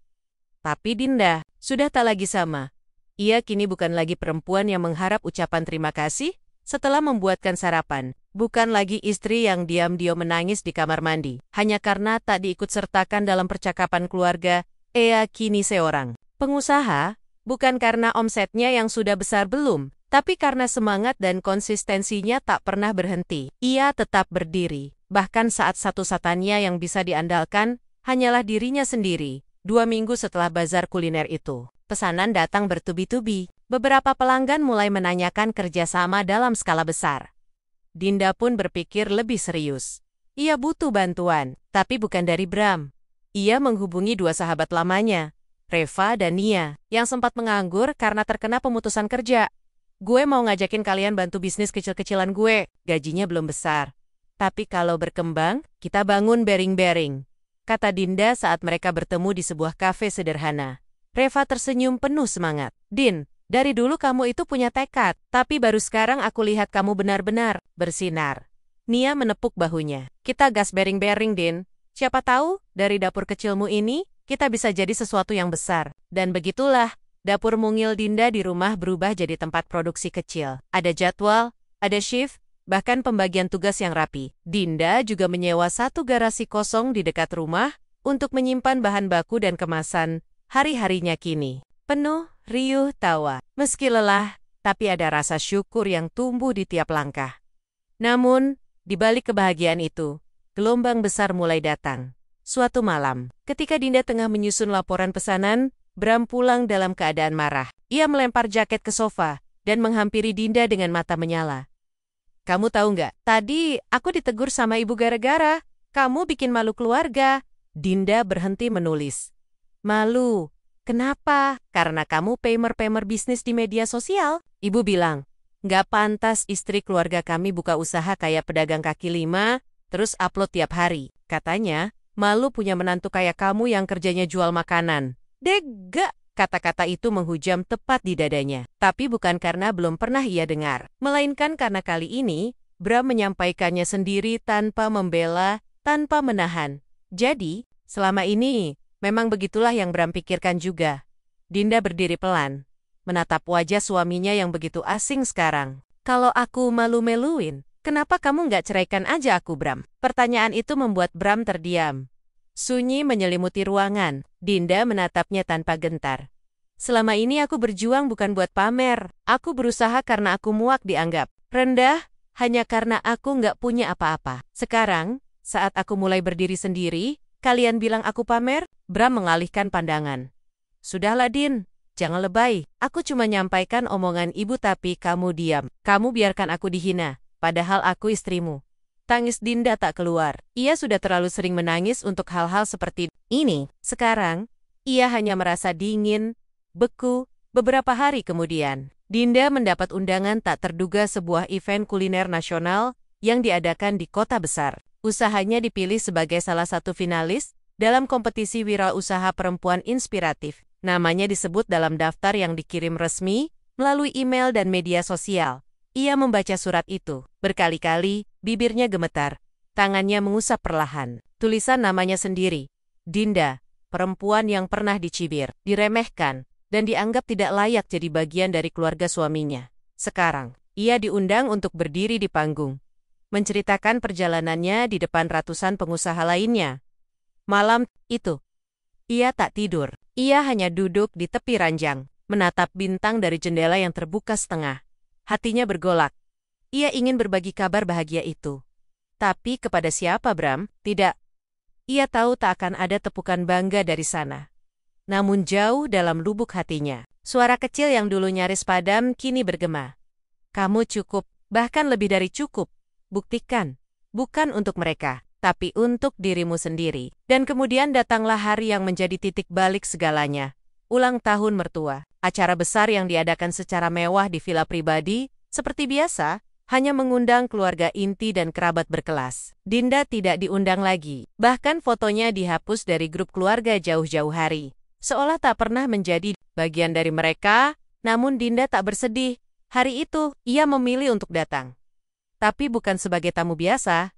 Tapi Dinda sudah tak lagi sama. Ia kini bukan lagi perempuan yang mengharap ucapan terima kasih setelah membuatkan sarapan. Bukan lagi istri yang diam-diam menangis di kamar mandi, hanya karena tak diikut-sertakan dalam percakapan keluarga. Ia kini seorang pengusaha, bukan karena omsetnya yang sudah besar belum, tapi karena semangat dan konsistensinya tak pernah berhenti. Ia tetap berdiri, bahkan saat satu-satunya yang bisa diandalkan hanyalah dirinya sendiri. 2 minggu setelah bazar kuliner itu, pesanan datang bertubi-tubi. Beberapa pelanggan mulai menanyakan kerjasama dalam skala besar. Dinda pun berpikir lebih serius. Ia butuh bantuan, tapi bukan dari Bram. Ia menghubungi dua sahabat lamanya, Reva dan Nia, yang sempat menganggur karena terkena pemutusan kerja. Gue mau ngajakin kalian bantu bisnis kecil-kecilan gue, gajinya belum besar. Tapi kalau berkembang, kita bangun bering-bering, kata Dinda saat mereka bertemu di sebuah kafe sederhana. Reva tersenyum penuh semangat. Din, dari dulu kamu itu punya tekad, tapi baru sekarang aku lihat kamu benar-benar bersinar. Nia menepuk bahunya. Kita gas bering-bering, Din. Siapa tahu, dari dapur kecilmu ini, kita bisa jadi sesuatu yang besar. Dan begitulah, dapur mungil Dinda di rumah berubah jadi tempat produksi kecil. Ada jadwal, ada shift, bahkan pembagian tugas yang rapi. Dinda juga menyewa satu garasi kosong di dekat rumah untuk menyimpan bahan baku dan kemasan hari-harinya kini. Penuh, riuh, tawa. Meski lelah, tapi ada rasa syukur yang tumbuh di tiap langkah. Namun, di balik kebahagiaan itu, gelombang besar mulai datang. Suatu malam, ketika Dinda tengah menyusun laporan pesanan, Bram pulang dalam keadaan marah. Ia melempar jaket ke sofa dan menghampiri Dinda dengan mata menyala. Kamu tahu nggak, tadi aku ditegur sama ibu gara-gara kamu bikin malu keluarga. Dinda berhenti menulis. Malu? Kenapa? Karena kamu pamer-pamer bisnis di media sosial. Ibu bilang, nggak pantas istri keluarga kami buka usaha kayak pedagang kaki lima, terus upload tiap hari. Katanya, malu punya menantu kayak kamu yang kerjanya jual makanan. Dega! Kata-kata itu menghujam tepat di dadanya. Tapi bukan karena belum pernah ia dengar. Melainkan karena kali ini, Bram menyampaikannya sendiri tanpa membela, tanpa menahan. Jadi, selama ini, memang begitulah yang Bram pikirkan juga. Dinda berdiri pelan, menatap wajah suaminya yang begitu asing sekarang. Kalau aku malu-meluin, kenapa kamu nggak ceraikan aja aku, Bram? Pertanyaan itu membuat Bram terdiam. Sunyi menyelimuti ruangan. Dinda menatapnya tanpa gentar. Selama ini aku berjuang bukan buat pamer. Aku berusaha karena aku muak dianggap rendah, hanya karena aku nggak punya apa-apa. Sekarang, saat aku mulai berdiri sendiri, kalian bilang aku pamer? Bram mengalihkan pandangan. Sudahlah Din, jangan lebay. Aku cuma nyampaikan omongan ibu tapi kamu diam. Kamu biarkan aku dihina, padahal aku istrimu. Tangis Dinda tak keluar. Ia sudah terlalu sering menangis untuk hal-hal seperti ini. Sekarang, ia hanya merasa dingin, beku. Beberapa hari kemudian, Dinda mendapat undangan tak terduga sebuah event kuliner nasional yang diadakan di kota besar. Usahanya dipilih sebagai salah satu finalis dalam kompetisi wirausaha perempuan inspiratif. Namanya disebut dalam daftar yang dikirim resmi melalui email dan media sosial. Ia membaca surat itu. Berkali-kali, bibirnya gemetar. Tangannya mengusap perlahan. Tulisan namanya sendiri. Dinda, perempuan yang pernah dicibir, diremehkan, dan dianggap tidak layak jadi bagian dari keluarga suaminya. Sekarang, ia diundang untuk berdiri di panggung, menceritakan perjalanannya di depan ratusan pengusaha lainnya. Malam itu, ia tak tidur. Ia hanya duduk di tepi ranjang, menatap bintang dari jendela yang terbuka setengah. Hatinya bergolak. Ia ingin berbagi kabar bahagia itu. Tapi kepada siapa, Bram? Tidak. Ia tahu tak akan ada tepukan bangga dari sana. Namun jauh dalam lubuk hatinya, suara kecil yang dulu nyaris padam kini bergema. Kamu cukup, bahkan lebih dari cukup. Buktikan. Bukan untuk mereka, tapi untuk dirimu sendiri. Dan kemudian datanglah hari yang menjadi titik balik segalanya. Ulang tahun mertua. Acara besar yang diadakan secara mewah di villa pribadi, seperti biasa, hanya mengundang keluarga inti dan kerabat berkelas. Dinda tidak diundang lagi. Bahkan fotonya dihapus dari grup keluarga jauh-jauh hari. Seolah tak pernah menjadi bagian dari mereka, namun Dinda tak bersedih. Hari itu, ia memilih untuk datang. Tapi bukan sebagai tamu biasa.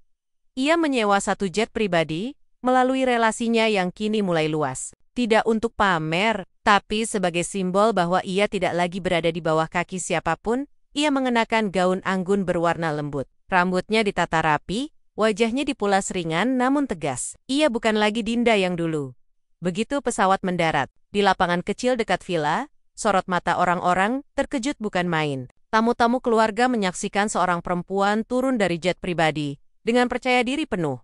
Ia menyewa satu jet pribadi, melalui relasinya yang kini mulai luas. Tidak untuk pamer, tapi sebagai simbol bahwa ia tidak lagi berada di bawah kaki siapapun. Ia mengenakan gaun anggun berwarna lembut. Rambutnya ditata rapi, wajahnya dipulas ringan namun tegas. Ia bukan lagi Dinda yang dulu. Begitu pesawat mendarat, di lapangan kecil dekat villa, sorot mata orang-orang terkejut bukan main. Tamu-tamu keluarga menyaksikan seorang perempuan turun dari jet pribadi, dengan percaya diri penuh.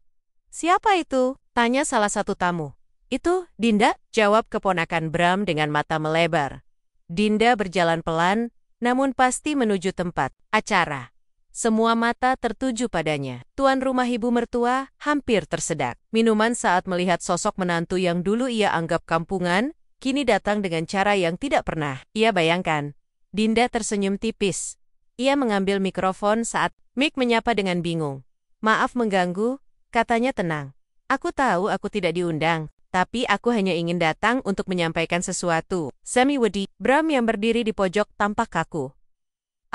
Siapa itu? Tanya salah satu tamu. Itu, Dinda, jawab keponakan Bram dengan mata melebar. Dinda berjalan pelan, namun pasti menuju tempat acara. Semua mata tertuju padanya. Tuan rumah ibu mertua hampir tersedak. Minuman saat melihat sosok menantu yang dulu ia anggap kampungan, kini datang dengan cara yang tidak pernah ia bayangkan. Dinda tersenyum tipis. Ia mengambil mikrofon saat Mick menyapa dengan bingung. "Maaf mengganggu," katanya tenang. "Aku tahu aku tidak diundang. Tapi aku hanya ingin datang untuk menyampaikan sesuatu." Semi wedi, Bram yang berdiri di pojok tampak kaku.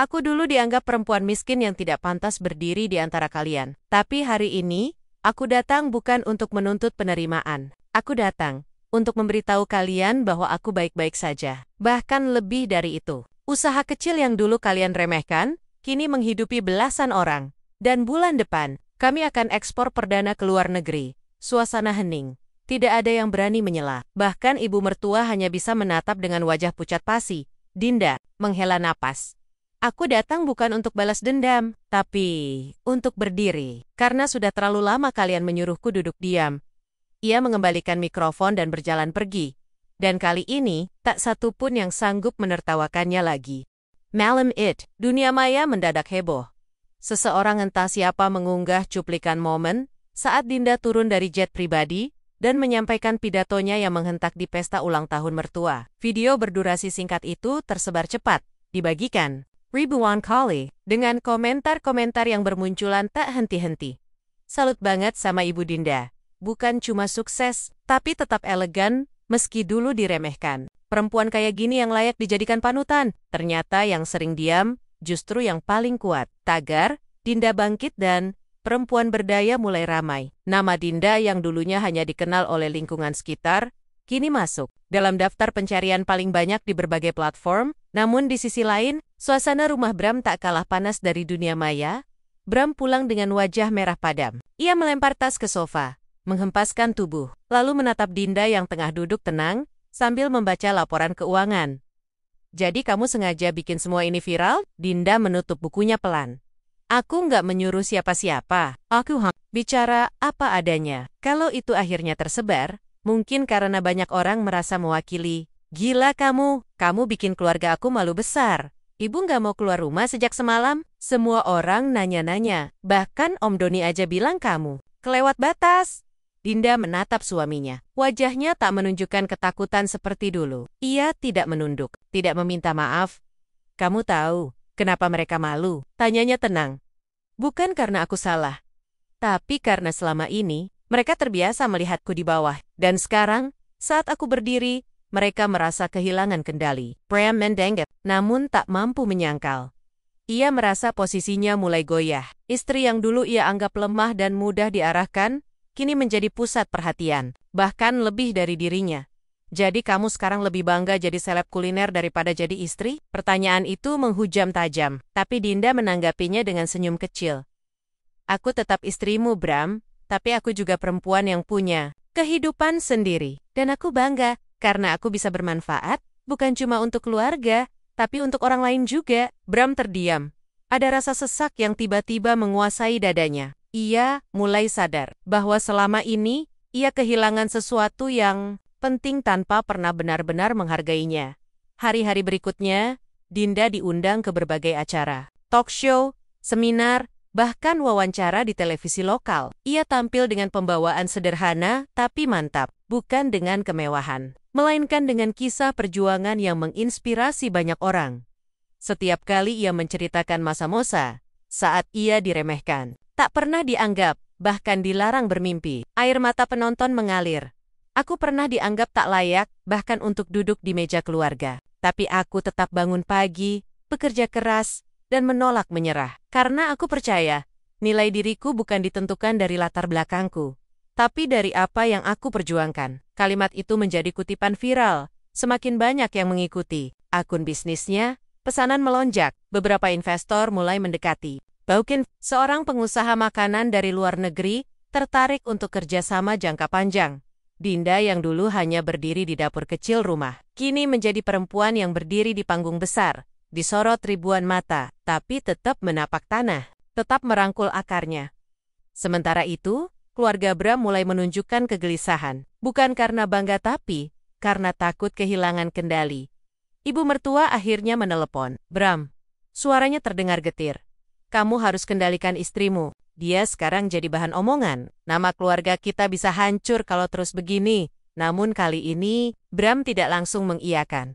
"Aku dulu dianggap perempuan miskin yang tidak pantas berdiri di antara kalian. Tapi hari ini, aku datang bukan untuk menuntut penerimaan. Aku datang untuk memberitahu kalian bahwa aku baik-baik saja. Bahkan lebih dari itu. Usaha kecil yang dulu kalian remehkan, kini menghidupi belasan orang. Dan bulan depan, kami akan ekspor perdana ke luar negeri." Suasana hening. Tidak ada yang berani menyela. Bahkan ibu mertua hanya bisa menatap dengan wajah pucat pasi. Dinda menghela napas. "Aku datang bukan untuk balas dendam, tapi untuk berdiri. Karena sudah terlalu lama kalian menyuruhku duduk diam." Ia mengembalikan mikrofon dan berjalan pergi. Dan kali ini, tak satu pun yang sanggup menertawakannya lagi. Malam itu, dunia maya mendadak heboh. Seseorang entah siapa mengunggah cuplikan momen saat Dinda turun dari jet pribadi dan menyampaikan pidatonya yang menghentak di pesta ulang tahun mertua. Video berdurasi singkat itu tersebar cepat, dibagikan ribuan kali, dengan komentar-komentar yang bermunculan tak henti-henti. "Salut banget sama Ibu Dinda. Bukan cuma sukses, tapi tetap elegan, meski dulu diremehkan. Perempuan kayak gini yang layak dijadikan panutan." Ternyata yang sering diam, justru yang paling kuat. Tagar, Dinda bangkit dan perempuan berdaya mulai ramai. Nama Dinda yang dulunya hanya dikenal oleh lingkungan sekitar, kini masuk dalam daftar pencarian paling banyak di berbagai platform. Namun di sisi lain, suasana rumah Bram tak kalah panas dari dunia maya. Bram pulang dengan wajah merah padam. Ia melempar tas ke sofa, menghempaskan tubuh, lalu menatap Dinda yang tengah duduk tenang, sambil membaca laporan keuangan. "Jadi kamu sengaja bikin semua ini viral?" Dinda menutup bukunya pelan. "Aku nggak menyuruh siapa-siapa. Aku bicara apa adanya. Kalau itu akhirnya tersebar, mungkin karena banyak orang merasa mewakili. Gila kamu bikin keluarga aku malu besar. Ibu nggak mau keluar rumah sejak semalam. Semua orang nanya-nanya. Bahkan Om Doni aja bilang kamu kelewat batas." Dinda menatap suaminya. Wajahnya tak menunjukkan ketakutan seperti dulu. Ia tidak menunduk, tidak meminta maaf. "Kamu tahu kenapa mereka malu?" Tanyanya tenang. "Bukan karena aku salah, tapi karena selama ini, mereka terbiasa melihatku di bawah. Dan sekarang, saat aku berdiri, mereka merasa kehilangan kendali." Bram mendenget, namun tak mampu menyangkal. Ia merasa posisinya mulai goyah. Istri yang dulu ia anggap lemah dan mudah diarahkan, kini menjadi pusat perhatian, bahkan lebih dari dirinya. "Jadi kamu sekarang lebih bangga jadi seleb kuliner daripada jadi istri?" Pertanyaan itu menghujam tajam, tapi Dinda menanggapinya dengan senyum kecil. "Aku tetap istrimu, Bram, tapi aku juga perempuan yang punya kehidupan sendiri. Dan aku bangga, karena aku bisa bermanfaat, bukan cuma untuk keluarga, tapi untuk orang lain juga." Bram terdiam. Ada rasa sesak yang tiba-tiba menguasai dadanya. Ia mulai sadar bahwa selama ini, ia kehilangan sesuatu yang penting tanpa pernah benar-benar menghargainya. Hari-hari berikutnya, Dinda diundang ke berbagai acara, talk show, seminar, bahkan wawancara di televisi lokal. Ia tampil dengan pembawaan sederhana tapi mantap, bukan dengan kemewahan, melainkan dengan kisah perjuangan yang menginspirasi banyak orang. Setiap kali ia menceritakan masa-masa saat ia diremehkan, tak pernah dianggap, bahkan dilarang bermimpi, air mata penonton mengalir. "Aku pernah dianggap tak layak, bahkan untuk duduk di meja keluarga. Tapi aku tetap bangun pagi, bekerja keras, dan menolak menyerah. Karena aku percaya, nilai diriku bukan ditentukan dari latar belakangku, tapi dari apa yang aku perjuangkan." Kalimat itu menjadi kutipan viral. Semakin banyak yang mengikuti. Akun bisnisnya, pesanan melonjak. Beberapa investor mulai mendekati. Bahkan, seorang pengusaha makanan dari luar negeri, tertarik untuk kerjasama jangka panjang. Dinda yang dulu hanya berdiri di dapur kecil rumah, kini menjadi perempuan yang berdiri di panggung besar, disorot ribuan mata, tapi tetap menapak tanah, tetap merangkul akarnya. Sementara itu, keluarga Bram mulai menunjukkan kegelisahan, bukan karena bangga tapi karena takut kehilangan kendali. Ibu mertua akhirnya menelepon. "Bram," suaranya terdengar getir. kamu harus kendalikan istrimu. Dia sekarang jadi bahan omongan. Nama keluarga kita bisa hancur kalau terus begini. Namun kali ini, Bram tidak langsung mengiyakan.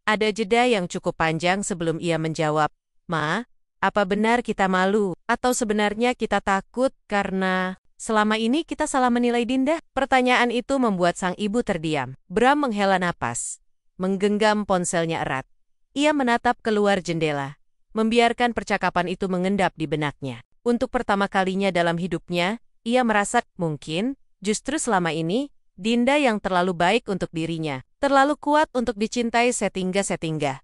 Ada jeda yang cukup panjang sebelum ia menjawab, "Ma, apa benar kita malu? Atau sebenarnya kita takut karena selama ini kita salah menilai Dinda?" Pertanyaan itu membuat sang ibu terdiam. Bram menghela napas, menggenggam ponselnya erat. Ia menatap keluar jendela, membiarkan percakapan itu mengendap di benaknya. Untuk pertama kalinya dalam hidupnya, ia merasa mungkin justru selama ini Dinda yang terlalu baik untuk dirinya, terlalu kuat untuk dicintai setingga-setingga.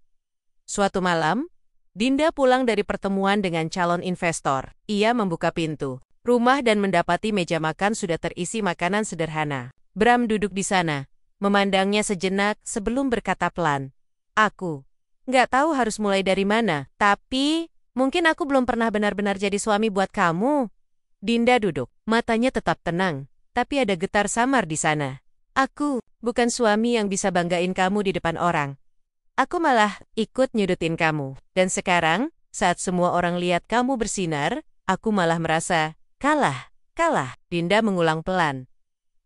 Suatu malam, Dinda pulang dari pertemuan dengan calon investor. Ia membuka pintu rumah dan mendapati meja makan sudah terisi makanan sederhana. Bram duduk di sana, memandangnya sejenak sebelum berkata pelan, "Aku nggak tahu harus mulai dari mana, tapi mungkin aku belum pernah benar-benar jadi suami buat kamu." Dinda duduk, matanya tetap tenang, tapi ada getar samar di sana. "Aku bukan suami yang bisa banggain kamu di depan orang. Aku malah ikut nyudutin kamu. Dan sekarang, saat semua orang lihat kamu bersinar, aku malah merasa kalah. Dinda mengulang pelan.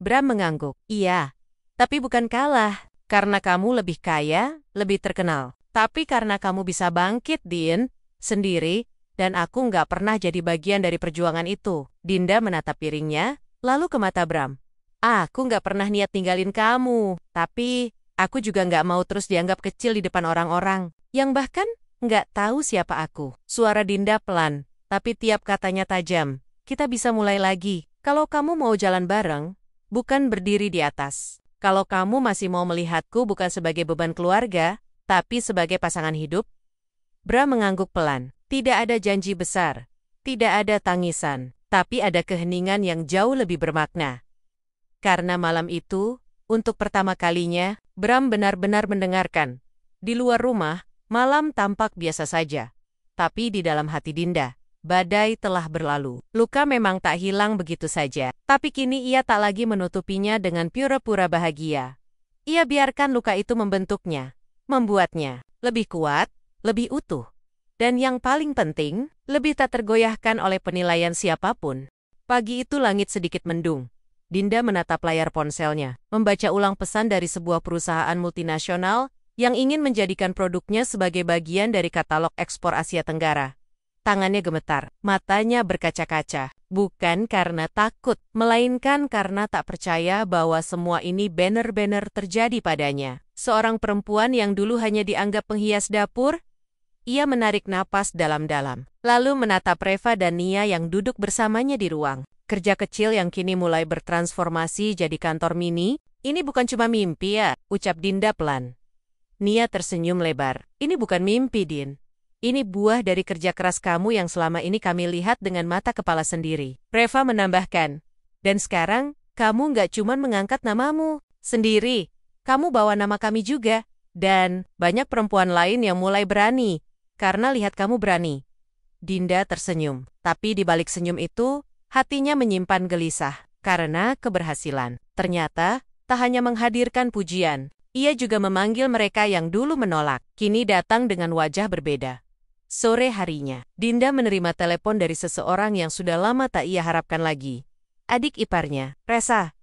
Bram mengangguk. "Iya, tapi bukan kalah. Karena kamu lebih kaya, lebih terkenal. Tapi karena kamu bisa bangkit, Din, sendiri, dan aku nggak pernah jadi bagian dari perjuangan itu." Dinda menatap piringnya, lalu ke mata Bram. "Aku nggak pernah niat tinggalin kamu, tapi aku juga nggak mau terus dianggap kecil di depan orang-orang, yang bahkan nggak tahu siapa aku." Suara Dinda pelan, tapi tiap katanya tajam. "Kita bisa mulai lagi. Kalau kamu mau jalan bareng, bukan berdiri di atas. Kalau kamu masih mau melihatku bukan sebagai beban keluarga, tapi sebagai pasangan hidup." Bram mengangguk pelan. Tidak ada janji besar, tidak ada tangisan, tapi ada keheningan yang jauh lebih bermakna. Karena malam itu, untuk pertama kalinya, Bram benar-benar mendengarkan. Di luar rumah, malam tampak biasa saja. Tapi di dalam hati Dinda, badai telah berlalu. Luka memang tak hilang begitu saja. Tapi kini ia tak lagi menutupinya dengan pura-pura bahagia. Ia biarkan luka itu membentuknya, membuatnya lebih kuat, lebih utuh. Dan yang paling penting, lebih tak tergoyahkan oleh penilaian siapapun. Pagi itu langit sedikit mendung. Dinda menatap layar ponselnya, membaca ulang pesan dari sebuah perusahaan multinasional yang ingin menjadikan produknya sebagai bagian dari katalog ekspor Asia Tenggara. Tangannya gemetar, matanya berkaca-kaca. Bukan karena takut, melainkan karena tak percaya bahwa semua ini benar-benar terjadi padanya. Seorang perempuan yang dulu hanya dianggap penghias dapur. Ia menarik napas dalam-dalam, lalu menatap Reva dan Nia yang duduk bersamanya di ruang. Kerja kecil yang kini mulai bertransformasi jadi kantor mini. "Ini bukan cuma mimpi ya," ucap Dinda pelan. Nia tersenyum lebar. "Ini bukan mimpi, Din. Ini buah dari kerja keras kamu yang selama ini kami lihat dengan mata kepala sendiri." Reva menambahkan, "Dan sekarang, kamu nggak cuma mengangkat namamu sendiri, kamu bawa nama kami juga. Dan banyak perempuan lain yang mulai berani, karena lihat kamu berani." Dinda tersenyum, tapi di balik senyum itu, hatinya menyimpan gelisah, karena keberhasilan. Ternyata, tak hanya menghadirkan pujian, ia juga memanggil mereka yang dulu menolak, kini datang dengan wajah berbeda. Sore harinya, Dinda menerima telepon dari seseorang yang sudah lama tak ia harapkan lagi. Adik iparnya, Resa.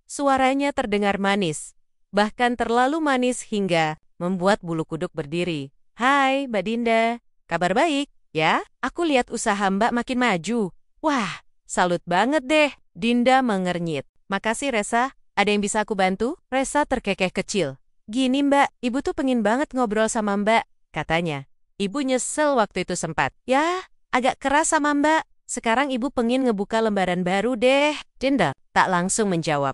Suaranya terdengar manis, bahkan terlalu manis hingga membuat bulu kuduk berdiri. "Hai, Mbak Dinda. Kabar baik, ya? Aku lihat usaha Mbak makin maju. Wah, salut banget deh." Dinda mengernyit. "Makasih, Resa. Ada yang bisa aku bantu?" Resa terkekeh kecil. "Gini, Mbak, Ibu tuh pengen banget ngobrol sama Mbak," katanya. Ibu nyesel waktu itu sempat. "Ya, agak keras sama Mbak. Sekarang Ibu pengen ngebuka lembaran baru deh." Dinda tak langsung menjawab.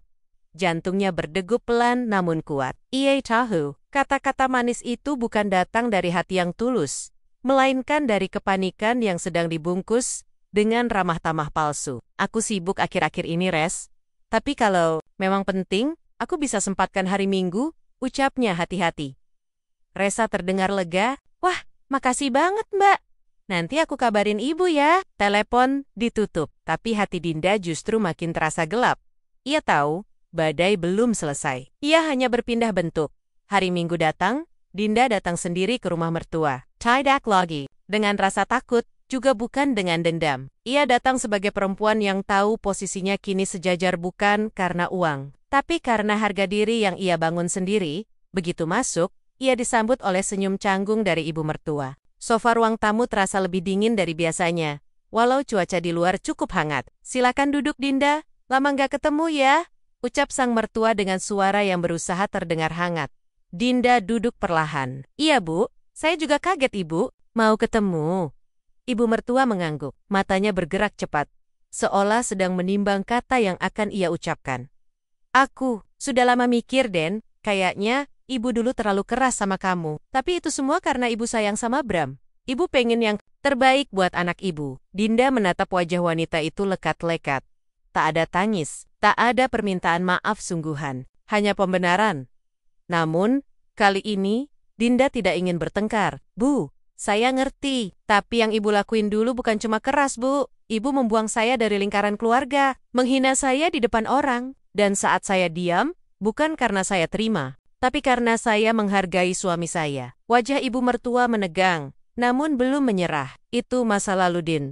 Jantungnya berdegup pelan namun kuat. "Iya tahu." Kata-kata manis itu bukan datang dari hati yang tulus, melainkan dari kepanikan yang sedang dibungkus dengan ramah tamah palsu. "Aku sibuk akhir-akhir ini, Res. Tapi kalau memang penting, aku bisa sempatkan hari Minggu," ucapnya hati-hati. Resa terdengar lega. "Wah, makasih banget, Mbak. Nanti aku kabarin Ibu ya." Telepon ditutup, tapi hati Dinda justru makin terasa gelap. Ia tahu, badai belum selesai. Ia hanya berpindah bentuk. Hari Minggu datang, Dinda datang sendiri ke rumah mertua. Tidak lagi. Dengan rasa takut, juga bukan dengan dendam. Ia datang sebagai perempuan yang tahu posisinya kini sejajar bukan karena uang, tapi karena harga diri yang ia bangun sendiri. Begitu masuk, ia disambut oleh senyum canggung dari ibu mertua. Sofa ruang tamu terasa lebih dingin dari biasanya, walau cuaca di luar cukup hangat. "Silakan duduk, Dinda. Lama nggak ketemu ya?" ucap sang mertua dengan suara yang berusaha terdengar hangat. Dinda duduk perlahan. "Iya, Bu. Saya juga kaget, Ibu. Mau ketemu." Ibu mertua mengangguk. Matanya bergerak cepat, seolah sedang menimbang kata yang akan ia ucapkan. "Aku sudah lama mikir, Den. Kayaknya ibu dulu terlalu keras sama kamu. Tapi itu semua karena ibu sayang sama Bram. Ibu pengen yang terbaik buat anak ibu." Dinda menatap wajah wanita itu lekat-lekat. Tak ada tangis, tak ada permintaan maaf sungguhan, hanya pembenaran. Namun, kali ini, Dinda tidak ingin bertengkar. "Bu, saya ngerti, tapi yang ibu lakuin dulu bukan cuma keras, Bu. Ibu membuang saya dari lingkaran keluarga, menghina saya di depan orang. Dan saat saya diam, bukan karena saya terima, tapi karena saya menghargai suami saya." Wajah ibu mertua menegang, namun belum menyerah. "Itu masa lalu, Din.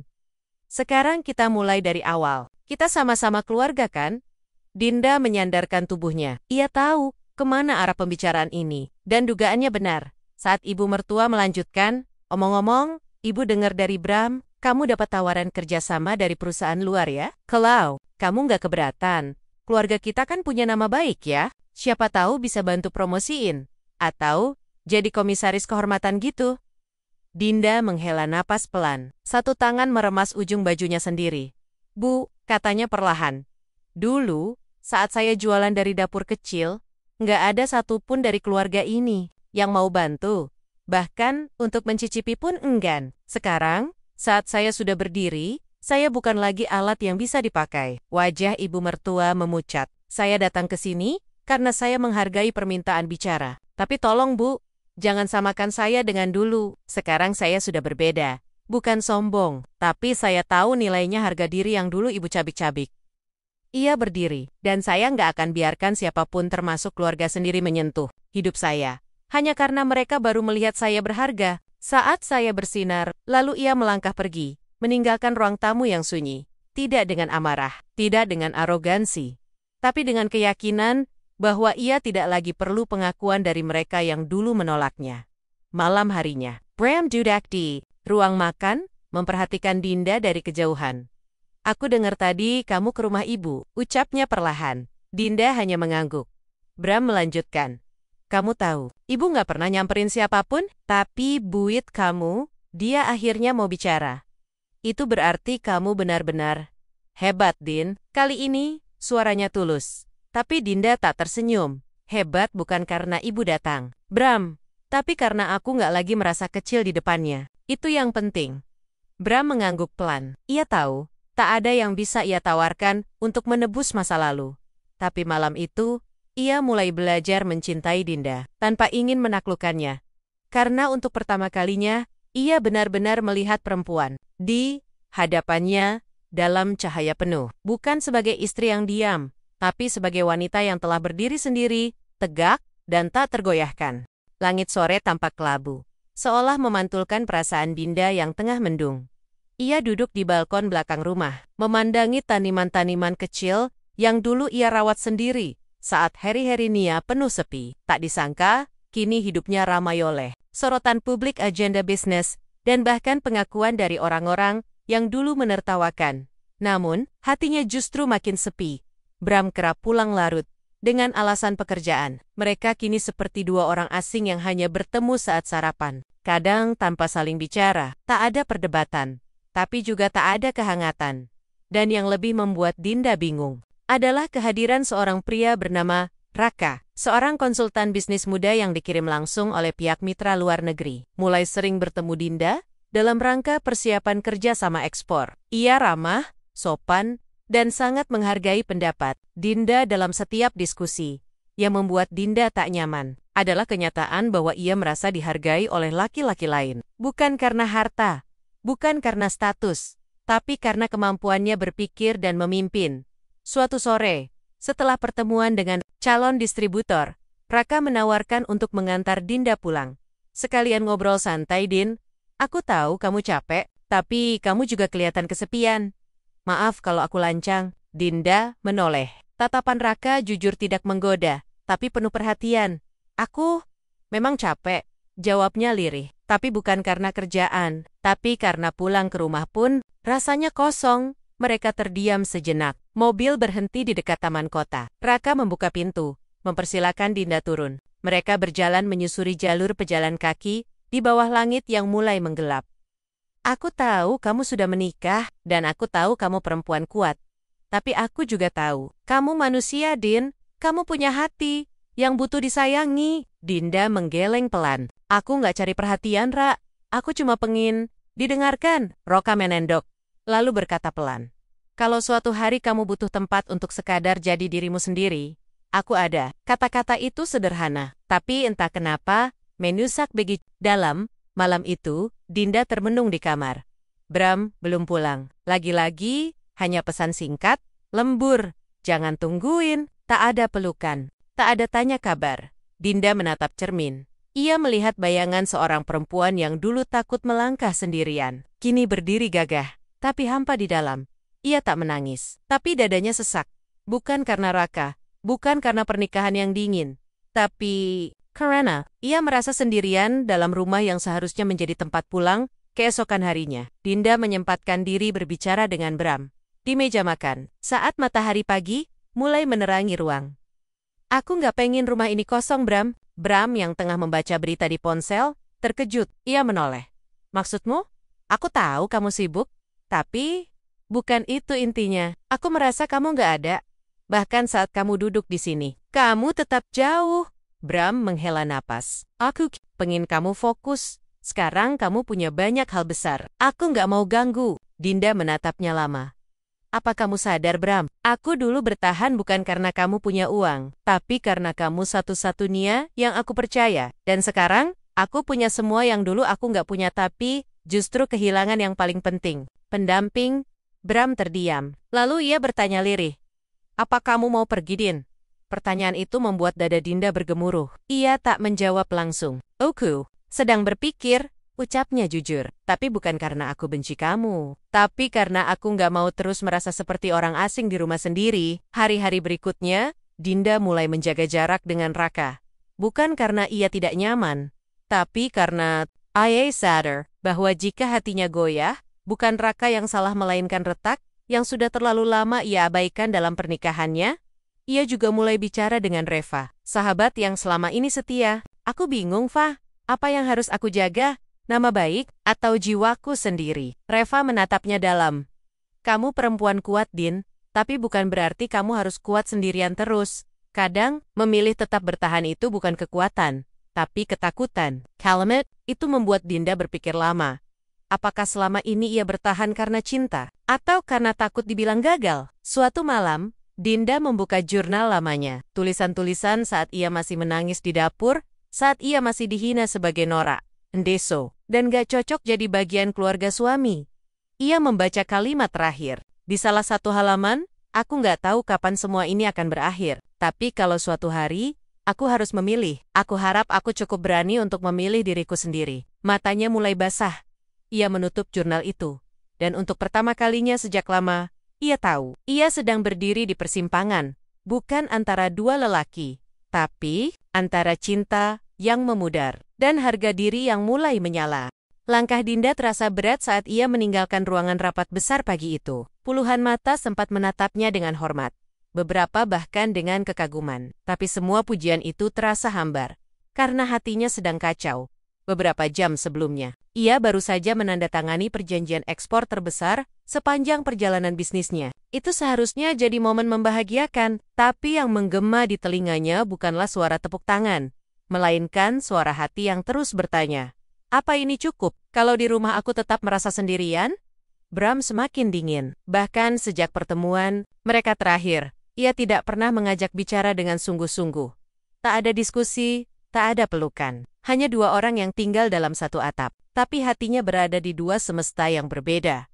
Sekarang kita mulai dari awal. Kita sama-sama keluarga, kan?" Dinda menyandarkan tubuhnya. Ia tahu kemana arah pembicaraan ini, dan dugaannya benar. Saat ibu mertua melanjutkan, "Omong-omong, ibu dengar dari Bram, kamu dapat tawaran kerjasama dari perusahaan luar ya? Kalau kamu nggak keberatan, keluarga kita kan punya nama baik ya. Siapa tahu bisa bantu promosiin. Atau jadi komisaris kehormatan gitu." Dinda menghela napas pelan. Satu tangan meremas ujung bajunya sendiri. "Bu," katanya perlahan. "Dulu, saat saya jualan dari dapur kecil, nggak ada satupun dari keluarga ini yang mau bantu. Bahkan untuk mencicipi pun enggan. Sekarang, saat saya sudah berdiri, saya bukan lagi alat yang bisa dipakai." Wajah ibu mertua memucat. "Saya datang ke sini karena saya menghargai permintaan bicara. Tapi tolong, Bu, jangan samakan saya dengan dulu. Sekarang saya sudah berbeda. Bukan sombong, tapi saya tahu nilainya harga diri yang dulu ibu cabik-cabik." Ia berdiri, "Dan saya nggak akan biarkan siapapun termasuk keluarga sendiri menyentuh hidup saya. Hanya karena mereka baru melihat saya berharga. Saat saya bersinar." Lalu ia melangkah pergi, meninggalkan ruang tamu yang sunyi. Tidak dengan amarah, tidak dengan arogansi, tapi dengan keyakinan bahwa ia tidak lagi perlu pengakuan dari mereka yang dulu menolaknya. Malam harinya, Bram duduk di ruang makan, memperhatikan Dinda dari kejauhan. "Aku dengar tadi kamu ke rumah ibu," ucapnya perlahan. Dinda hanya mengangguk. Bram melanjutkan, "Kamu tahu, ibu nggak pernah nyamperin siapapun, tapi buit kamu, dia akhirnya mau bicara. Itu berarti kamu benar-benar hebat, Din." Kali ini, suaranya tulus. Tapi Dinda tak tersenyum. "Hebat bukan karena ibu datang, Bram, tapi karena aku nggak lagi merasa kecil di depannya. Itu yang penting." Bram mengangguk pelan. Ia tahu, tak ada yang bisa ia tawarkan untuk menebus masa lalu. Tapi malam itu, ia mulai belajar mencintai Dinda, tanpa ingin menaklukkannya. Karena untuk pertama kalinya, ia benar-benar melihat perempuan di hadapannya dalam cahaya penuh. Bukan sebagai istri yang diam, tapi sebagai wanita yang telah berdiri sendiri, tegak, dan tak tergoyahkan. Langit sore tampak kelabu, seolah memantulkan perasaan Dinda yang tengah mendung. Ia duduk di balkon belakang rumah, memandangi taniman-taniman kecil yang dulu ia rawat sendiri saat hari-hari Nia penuh sepi. Tak disangka, kini hidupnya ramai oleh sorotan publik, agenda bisnis, dan bahkan pengakuan dari orang-orang yang dulu menertawakan. Namun, hatinya justru makin sepi. Bram kerap pulang larut dengan alasan pekerjaan. Mereka kini seperti dua orang asing yang hanya bertemu saat sarapan. Kadang tanpa saling bicara, tak ada perdebatan, tapi juga tak ada kehangatan. Dan yang lebih membuat Dinda bingung adalah kehadiran seorang pria bernama Raka, seorang konsultan bisnis muda yang dikirim langsung oleh pihak mitra luar negeri. Mulai sering bertemu Dinda dalam rangka persiapan kerja sama ekspor. Ia ramah, sopan, dan sangat menghargai pendapat Dinda dalam setiap diskusi. Yang membuat Dinda tak nyaman adalah kenyataan bahwa ia merasa dihargai oleh laki-laki lain. Bukan karena harta, bukan karena status, tapi karena kemampuannya berpikir dan memimpin. Suatu sore, setelah pertemuan dengan calon distributor, Raka menawarkan untuk mengantar Dinda pulang. "Sekalian ngobrol santai, Din. Aku tahu kamu capek, Tapi kamu juga kelihatan kesepian. Maaf kalau aku lancang. Dinda menoleh. Tatapan Raka jujur tidak menggoda, tapi penuh perhatian. Aku memang capek, jawabnya lirih. Tapi bukan karena kerjaan, tapi karena pulang ke rumah pun rasanya kosong. Mereka terdiam sejenak. Mobil berhenti di dekat taman kota. Raka membuka pintu, mempersilakan Dinda turun. Mereka berjalan menyusuri jalur pejalan kaki di bawah langit yang mulai menggelap. Aku tahu kamu sudah menikah, dan aku tahu kamu perempuan kuat. Tapi aku juga tahu, kamu manusia, Din. Kamu punya hati yang butuh disayangi. Dinda menggeleng pelan. Aku nggak cari perhatian, Ra. Aku cuma pengin didengarkan. Raka menendok, lalu berkata pelan. Kalau suatu hari kamu butuh tempat untuk sekadar jadi dirimu sendiri, aku ada. Kata-kata itu sederhana, tapi entah kenapa, menusak begitu dalam. Malam itu, Dinda termenung di kamar. Bram belum pulang. Lagi-lagi, hanya pesan singkat, lembur. Jangan tungguin, tak ada pelukan. Tak ada tanya kabar. Dinda menatap cermin. Ia melihat bayangan seorang perempuan yang dulu takut melangkah sendirian. Kini berdiri gagah, tapi hampa di dalam. Ia tak menangis, tapi dadanya sesak. Bukan karena Raka, bukan karena pernikahan yang dingin, tapi karena ia merasa sendirian dalam rumah yang seharusnya menjadi tempat pulang keesokan harinya. Dinda menyempatkan diri berbicara dengan Bram di meja makan, saat matahari pagi mulai menerangi ruang. Aku nggak pengen rumah ini kosong, Bram. Bram yang tengah membaca berita di ponsel, terkejut. Ia menoleh. Maksudmu? Aku tahu kamu sibuk, tapi bukan itu intinya. Aku merasa kamu nggak ada. Bahkan saat kamu duduk di sini, kamu tetap jauh. Bram menghela napas. Aku pengen kamu fokus. Sekarang kamu punya banyak hal besar. Aku nggak mau ganggu. Dinda menatapnya lama. Apa kamu sadar, Bram? Aku dulu bertahan bukan karena kamu punya uang, tapi karena kamu satu-satunya yang aku percaya. Dan sekarang, aku punya semua yang dulu aku nggak punya tapi justru kehilangan yang paling penting. Pendamping. Bram terdiam. Lalu ia bertanya lirih. Apa kamu mau pergi, Din? Pertanyaan itu membuat dada Dinda bergemuruh. Ia tak menjawab langsung. Aku sedang berpikir, ucapnya jujur. Tapi bukan karena aku benci kamu. Tapi karena aku nggak mau terus merasa seperti orang asing di rumah sendiri. Hari-hari berikutnya, Dinda mulai menjaga jarak dengan Raka. Bukan karena ia tidak nyaman, tapi karena ia sadar bahwa jika hatinya goyah, bukan Raka yang salah melainkan retak yang sudah terlalu lama ia abaikan dalam pernikahannya. Ia juga mulai bicara dengan Reva, sahabat yang selama ini setia. Aku bingung, Fa. Apa yang harus aku jaga? Nama baik atau jiwaku sendiri? Reva menatapnya dalam. Kamu perempuan kuat, Din, tapi bukan berarti kamu harus kuat sendirian terus. Kadang, memilih tetap bertahan itu bukan kekuatan, tapi ketakutan. Calumet, itu membuat Dinda berpikir lama. Apakah selama ini ia bertahan karena cinta? Atau karena takut dibilang gagal? Suatu malam, Dinda membuka jurnal lamanya. Tulisan-tulisan saat ia masih menangis di dapur, saat ia masih dihina sebagai norak, endeso, dan gak cocok jadi bagian keluarga suami. Ia membaca kalimat terakhir. Di salah satu halaman, aku gak tahu kapan semua ini akan berakhir. Tapi kalau suatu hari, aku harus memilih. Aku harap aku cukup berani untuk memilih diriku sendiri. Matanya mulai basah. Ia menutup jurnal itu. Dan untuk pertama kalinya sejak lama, ia tahu, ia sedang berdiri di persimpangan, bukan antara dua lelaki, tapi antara cinta yang memudar dan harga diri yang mulai menyala. Langkah Dinda terasa berat saat ia meninggalkan ruangan rapat besar pagi itu. Puluhan mata sempat menatapnya dengan hormat, beberapa bahkan dengan kekaguman. Tapi semua pujian itu terasa hambar, karena hatinya sedang kacau. Beberapa jam sebelumnya, ia baru saja menandatangani perjanjian ekspor terbesar sepanjang perjalanan bisnisnya. Itu seharusnya jadi momen membahagiakan, tapi yang menggema di telinganya bukanlah suara tepuk tangan, melainkan suara hati yang terus bertanya, apa ini cukup? Kalau di rumah aku tetap merasa sendirian? Bram semakin dingin. Bahkan sejak pertemuan mereka terakhir, ia tidak pernah mengajak bicara dengan sungguh-sungguh. Tak ada diskusi, tak ada pelukan. Hanya dua orang yang tinggal dalam satu atap, tapi hatinya berada di dua semesta yang berbeda.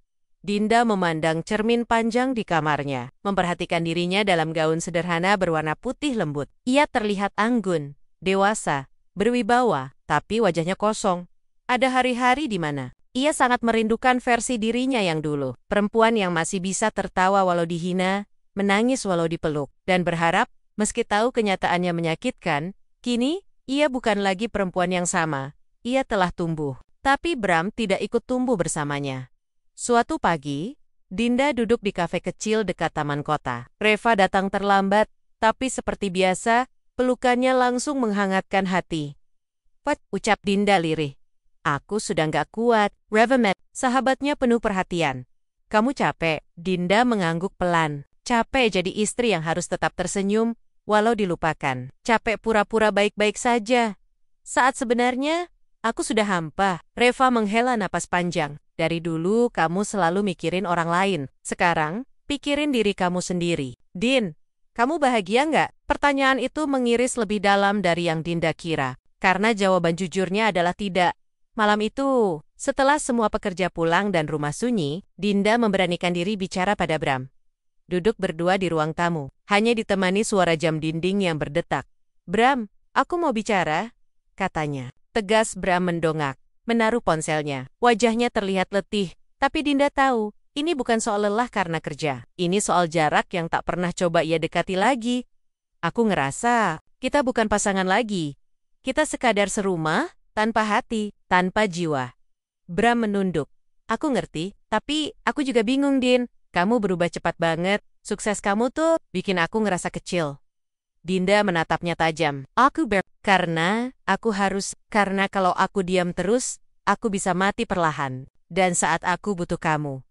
Dinda memandang cermin panjang di kamarnya, memperhatikan dirinya dalam gaun sederhana berwarna putih lembut. Ia terlihat anggun, dewasa, berwibawa, tapi wajahnya kosong. Ada hari-hari di mana Ia sangat merindukan versi dirinya yang dulu. Perempuan yang masih bisa tertawa walau dihina, menangis walau dipeluk, dan berharap, meski tahu kenyataannya menyakitkan, kini, ia bukan lagi perempuan yang sama. Ia telah tumbuh. Tapi Bram tidak ikut tumbuh bersamanya. Suatu pagi, Dinda duduk di kafe kecil dekat taman kota. Reva datang terlambat, tapi seperti biasa, pelukannya langsung menghangatkan hati. "Pat," ucap Dinda lirih. "Aku sudah nggak kuat." Reva met, sahabatnya penuh perhatian. "Kamu capek?" Dinda mengangguk pelan. Capek jadi istri yang harus tetap tersenyum, walau dilupakan. Capek pura-pura baik-baik saja. Saat sebenarnya, aku sudah hampa. Reva menghela napas panjang. "Dari dulu kamu selalu mikirin orang lain. Sekarang, pikirin diri kamu sendiri." "Din, kamu bahagia nggak?" Pertanyaan itu mengiris lebih dalam dari yang Dinda kira. Karena jawaban jujurnya adalah tidak. Malam itu, setelah semua pekerja pulang dan rumah sunyi, Dinda memberanikan diri bicara pada Bram. Duduk berdua di ruang tamu, hanya ditemani suara jam dinding yang berdetak. "Bram, aku mau bicara," katanya. Tegas Bram mendongak, menaruh ponselnya. Wajahnya terlihat letih, tapi Dinda tahu, ini bukan soal lelah karena kerja. Ini soal jarak yang tak pernah coba ia dekati lagi. "Aku ngerasa, kita bukan pasangan lagi. Kita sekadar serumah, tanpa hati, tanpa jiwa." Bram menunduk. "Aku ngerti, tapi aku juga bingung, Din. Kamu berubah cepat banget. Sukses kamu tuh bikin aku ngerasa kecil." Dinda menatapnya tajam. Karena kalau aku diam terus, aku bisa mati perlahan. Dan saat aku butuh kamu,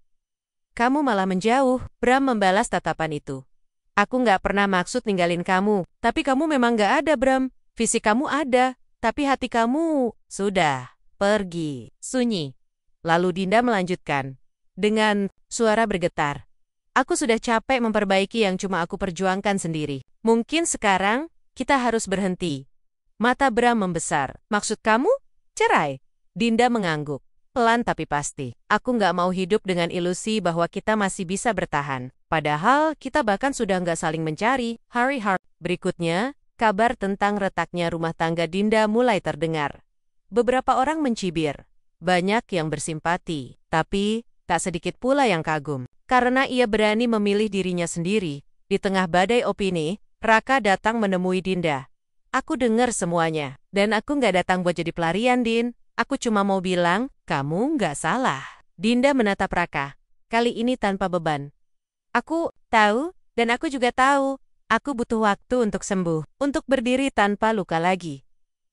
kamu malah menjauh." Bram membalas tatapan itu. "Aku nggak pernah maksud ninggalin kamu, tapi kamu memang nggak ada, Bram. Fisik kamu ada, tapi hati kamu sudah pergi." Sunyi. Lalu Dinda melanjutkan dengan suara bergetar. "Aku sudah capek memperbaiki yang cuma aku perjuangkan sendiri. Mungkin sekarang kita harus berhenti." Mata Bram membesar. "Maksud kamu? Cerai?" Dinda mengangguk. Pelan tapi pasti. "Aku nggak mau hidup dengan ilusi bahwa kita masih bisa bertahan. Padahal kita bahkan sudah nggak saling mencari." Berikutnya, kabar tentang retaknya rumah tangga Dinda mulai terdengar. Beberapa orang mencibir. Banyak yang bersimpati. Tapi, tak sedikit pula yang kagum. Karena ia berani memilih dirinya sendiri. Di tengah badai opini, Raka datang menemui Dinda. "Aku dengar semuanya. Dan aku nggak datang buat jadi pelarian, Din. Aku cuma mau bilang, kamu nggak salah." Dinda menatap Raka. Kali ini tanpa beban. "Aku tahu, dan aku juga tahu. Aku butuh waktu untuk sembuh. Untuk berdiri tanpa luka lagi."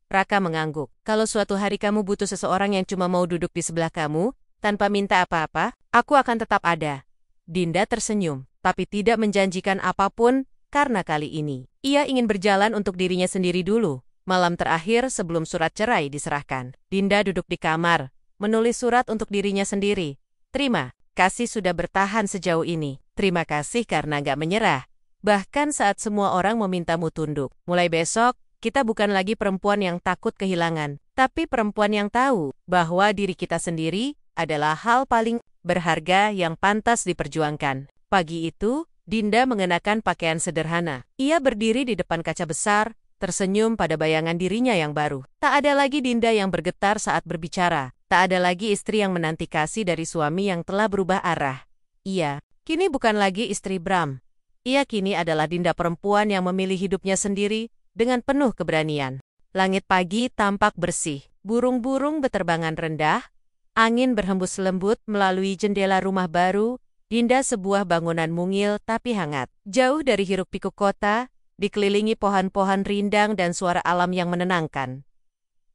Raka mengangguk. "Kalau suatu hari kamu butuh seseorang yang cuma mau duduk di sebelah kamu, tanpa minta apa-apa, aku akan tetap ada." Dinda tersenyum, tapi tidak menjanjikan apapun, karena kali ini, ia ingin berjalan untuk dirinya sendiri dulu. Malam terakhir sebelum surat cerai diserahkan, Dinda duduk di kamar, menulis surat untuk dirinya sendiri. "Terima kasih sudah bertahan sejauh ini. Terima kasih karena gak menyerah. Bahkan saat semua orang memintamu tunduk. Mulai besok, kita bukan lagi perempuan yang takut kehilangan, tapi perempuan yang tahu bahwa diri kita sendiri adalah hal paling berharga yang pantas diperjuangkan." Pagi itu, Dinda mengenakan pakaian sederhana. Ia berdiri di depan kaca besar, tersenyum pada bayangan dirinya yang baru. Tak ada lagi Dinda yang bergetar saat berbicara. Tak ada lagi istri yang menanti kasih dari suami yang telah berubah arah. Ia kini bukan lagi istri Bram. Ia kini adalah Dinda perempuan yang memilih hidupnya sendiri dengan penuh keberanian. Langit pagi tampak bersih. Burung-burung beterbangan rendah. Angin berhembus lembut melalui jendela rumah baru. Dinda sebuah bangunan mungil tapi hangat. Jauh dari hiruk-pikuk kota, dikelilingi pohon-pohon rindang dan suara alam yang menenangkan.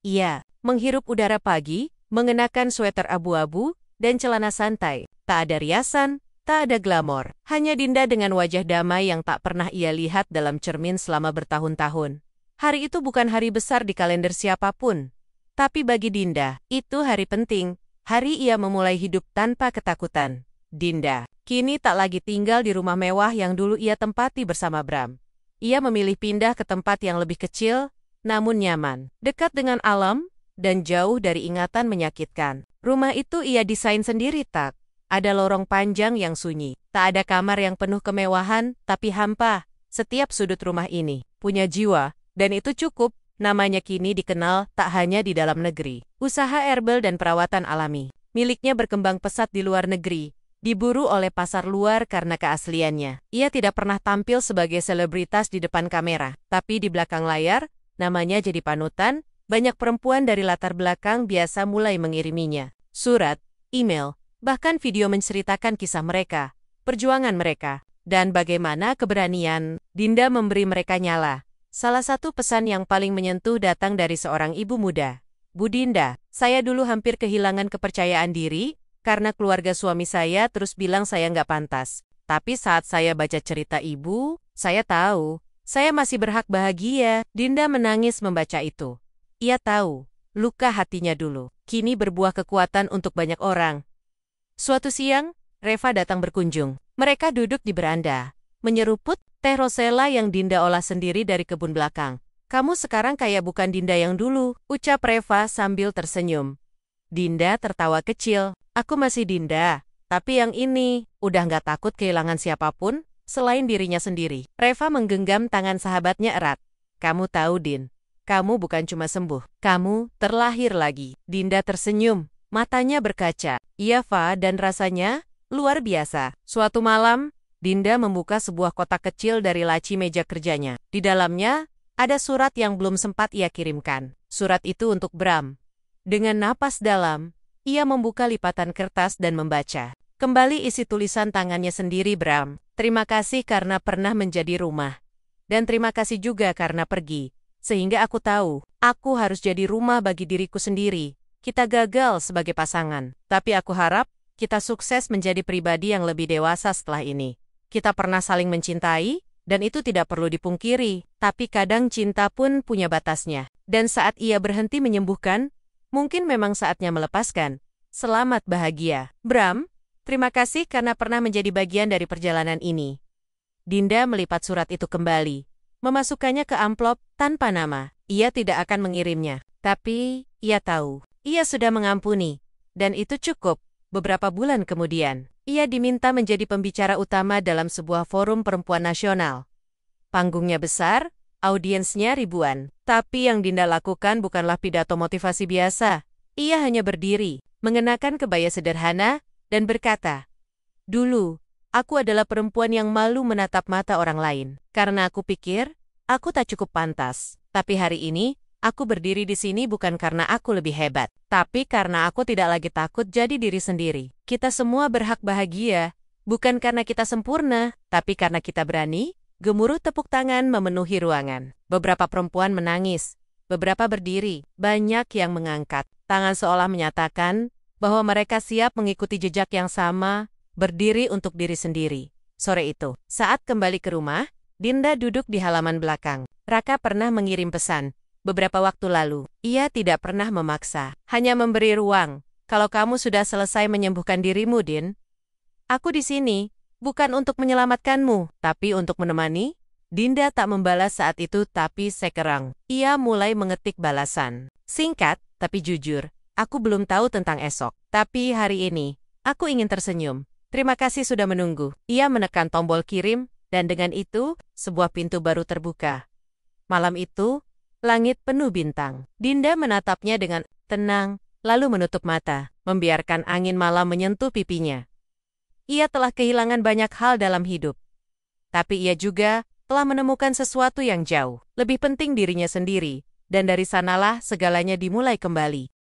Ia menghirup udara pagi, mengenakan sweater abu-abu dan celana santai. Tak ada riasan, tak ada glamor. Hanya Dinda dengan wajah damai yang tak pernah ia lihat dalam cermin selama bertahun-tahun. Hari itu bukan hari besar di kalender siapapun. Tapi bagi Dinda, itu hari penting. Hari ia memulai hidup tanpa ketakutan. Dinda kini tak lagi tinggal di rumah mewah yang dulu ia tempati bersama Bram. Ia memilih pindah ke tempat yang lebih kecil, namun nyaman, dekat dengan alam, dan jauh dari ingatan menyakitkan. Rumah itu ia desain sendiri tak. Ada lorong panjang yang sunyi. Tak ada kamar yang penuh kemewahan, tapi hampa. Setiap sudut rumah ini punya jiwa, dan itu cukup. Namanya kini dikenal tak hanya di dalam negeri. Usaha herbal dan perawatan alami. Miliknya berkembang pesat di luar negeri, diburu oleh pasar luar karena keasliannya. Ia tidak pernah tampil sebagai selebritas di depan kamera, tapi di belakang layar, namanya jadi panutan, banyak perempuan dari latar belakang biasa mulai mengiriminya. Surat, email, bahkan video menceritakan kisah mereka, perjuangan mereka, dan bagaimana keberanian Dinda memberi mereka nyala. Salah satu pesan yang paling menyentuh datang dari seorang ibu muda. Bu Dinda, saya dulu hampir kehilangan kepercayaan diri, karena keluarga suami saya terus bilang saya nggak pantas. Tapi saat saya baca cerita ibu, saya tahu, saya masih berhak bahagia. Dinda menangis membaca itu. Ia tahu, luka hatinya dulu, kini berbuah kekuatan untuk banyak orang. Suatu siang, Reva datang berkunjung. Mereka duduk di beranda, menyeruput teh rosella yang Dinda olah sendiri dari kebun belakang. Kamu sekarang kayak bukan Dinda yang dulu, ucap Reva sambil tersenyum. Dinda tertawa kecil. Aku masih Dinda, tapi yang ini, udah nggak takut kehilangan siapapun, selain dirinya sendiri. Reva menggenggam tangan sahabatnya erat. Kamu tahu, Din, kamu bukan cuma sembuh, kamu terlahir lagi. Dinda tersenyum, matanya berkaca. Iya, Fa, dan rasanya luar biasa. Suatu malam, Dinda membuka sebuah kotak kecil dari laci meja kerjanya. Di dalamnya, ada surat yang belum sempat ia kirimkan. Surat itu untuk Bram. Dengan napas dalam, ia membuka lipatan kertas dan membaca. Kembali isi tulisan tangannya sendiri, Bram. Terima kasih karena pernah menjadi rumah. Dan terima kasih juga karena pergi. Sehingga aku tahu, aku harus jadi rumah bagi diriku sendiri. Kita gagal sebagai pasangan. Tapi aku harap, kita sukses menjadi pribadi yang lebih dewasa setelah ini. Kita pernah saling mencintai, dan itu tidak perlu dipungkiri, tapi kadang cinta pun punya batasnya. Dan saat ia berhenti menyembuhkan, mungkin memang saatnya melepaskan. Selamat bahagia. Bram, terima kasih karena pernah menjadi bagian dari perjalanan ini. Dinda melipat surat itu kembali, memasukkannya ke amplop tanpa nama. Ia tidak akan mengirimnya, tapi ia tahu, ia sudah mengampuni. Dan itu cukup. Beberapa bulan kemudian, ia diminta menjadi pembicara utama dalam sebuah forum perempuan nasional. Panggungnya besar, audiensnya ribuan. Tapi yang Dinda lakukan bukanlah pidato motivasi biasa. Ia hanya berdiri, mengenakan kebaya sederhana, dan berkata, "Dulu, aku adalah perempuan yang malu menatap mata orang lain. Karena aku pikir, aku tak cukup pantas. Tapi hari ini, aku berdiri di sini bukan karena aku lebih hebat, tapi karena aku tidak lagi takut jadi diri sendiri. Kita semua berhak bahagia, bukan karena kita sempurna, tapi karena kita berani." Gemuruh tepuk tangan memenuhi ruangan. Beberapa perempuan menangis, beberapa berdiri, banyak yang mengangkat tangan seolah menyatakan bahwa mereka siap mengikuti jejak yang sama, berdiri untuk diri sendiri. Sore itu, saat kembali ke rumah, Dinda duduk di halaman belakang. Raka pernah mengirim pesan. Beberapa waktu lalu, ia tidak pernah memaksa, hanya memberi ruang. Kalau kamu sudah selesai menyembuhkan dirimu, Din, aku di sini, bukan untuk menyelamatkanmu, tapi untuk menemani. Dinda tak membalas saat itu tapi sekarang. Ia mulai mengetik balasan. Singkat, tapi jujur, aku belum tahu tentang esok. Tapi hari ini, aku ingin tersenyum. Terima kasih sudah menunggu. Ia menekan tombol kirim, dan dengan itu, sebuah pintu baru terbuka. Malam itu, langit penuh bintang. Dinda menatapnya dengan tenang, lalu menutup mata, membiarkan angin malam menyentuh pipinya. Ia telah kehilangan banyak hal dalam hidup. Tapi ia juga telah menemukan sesuatu yang jauh lebih penting dirinya sendiri, dan dari sanalah segalanya dimulai kembali.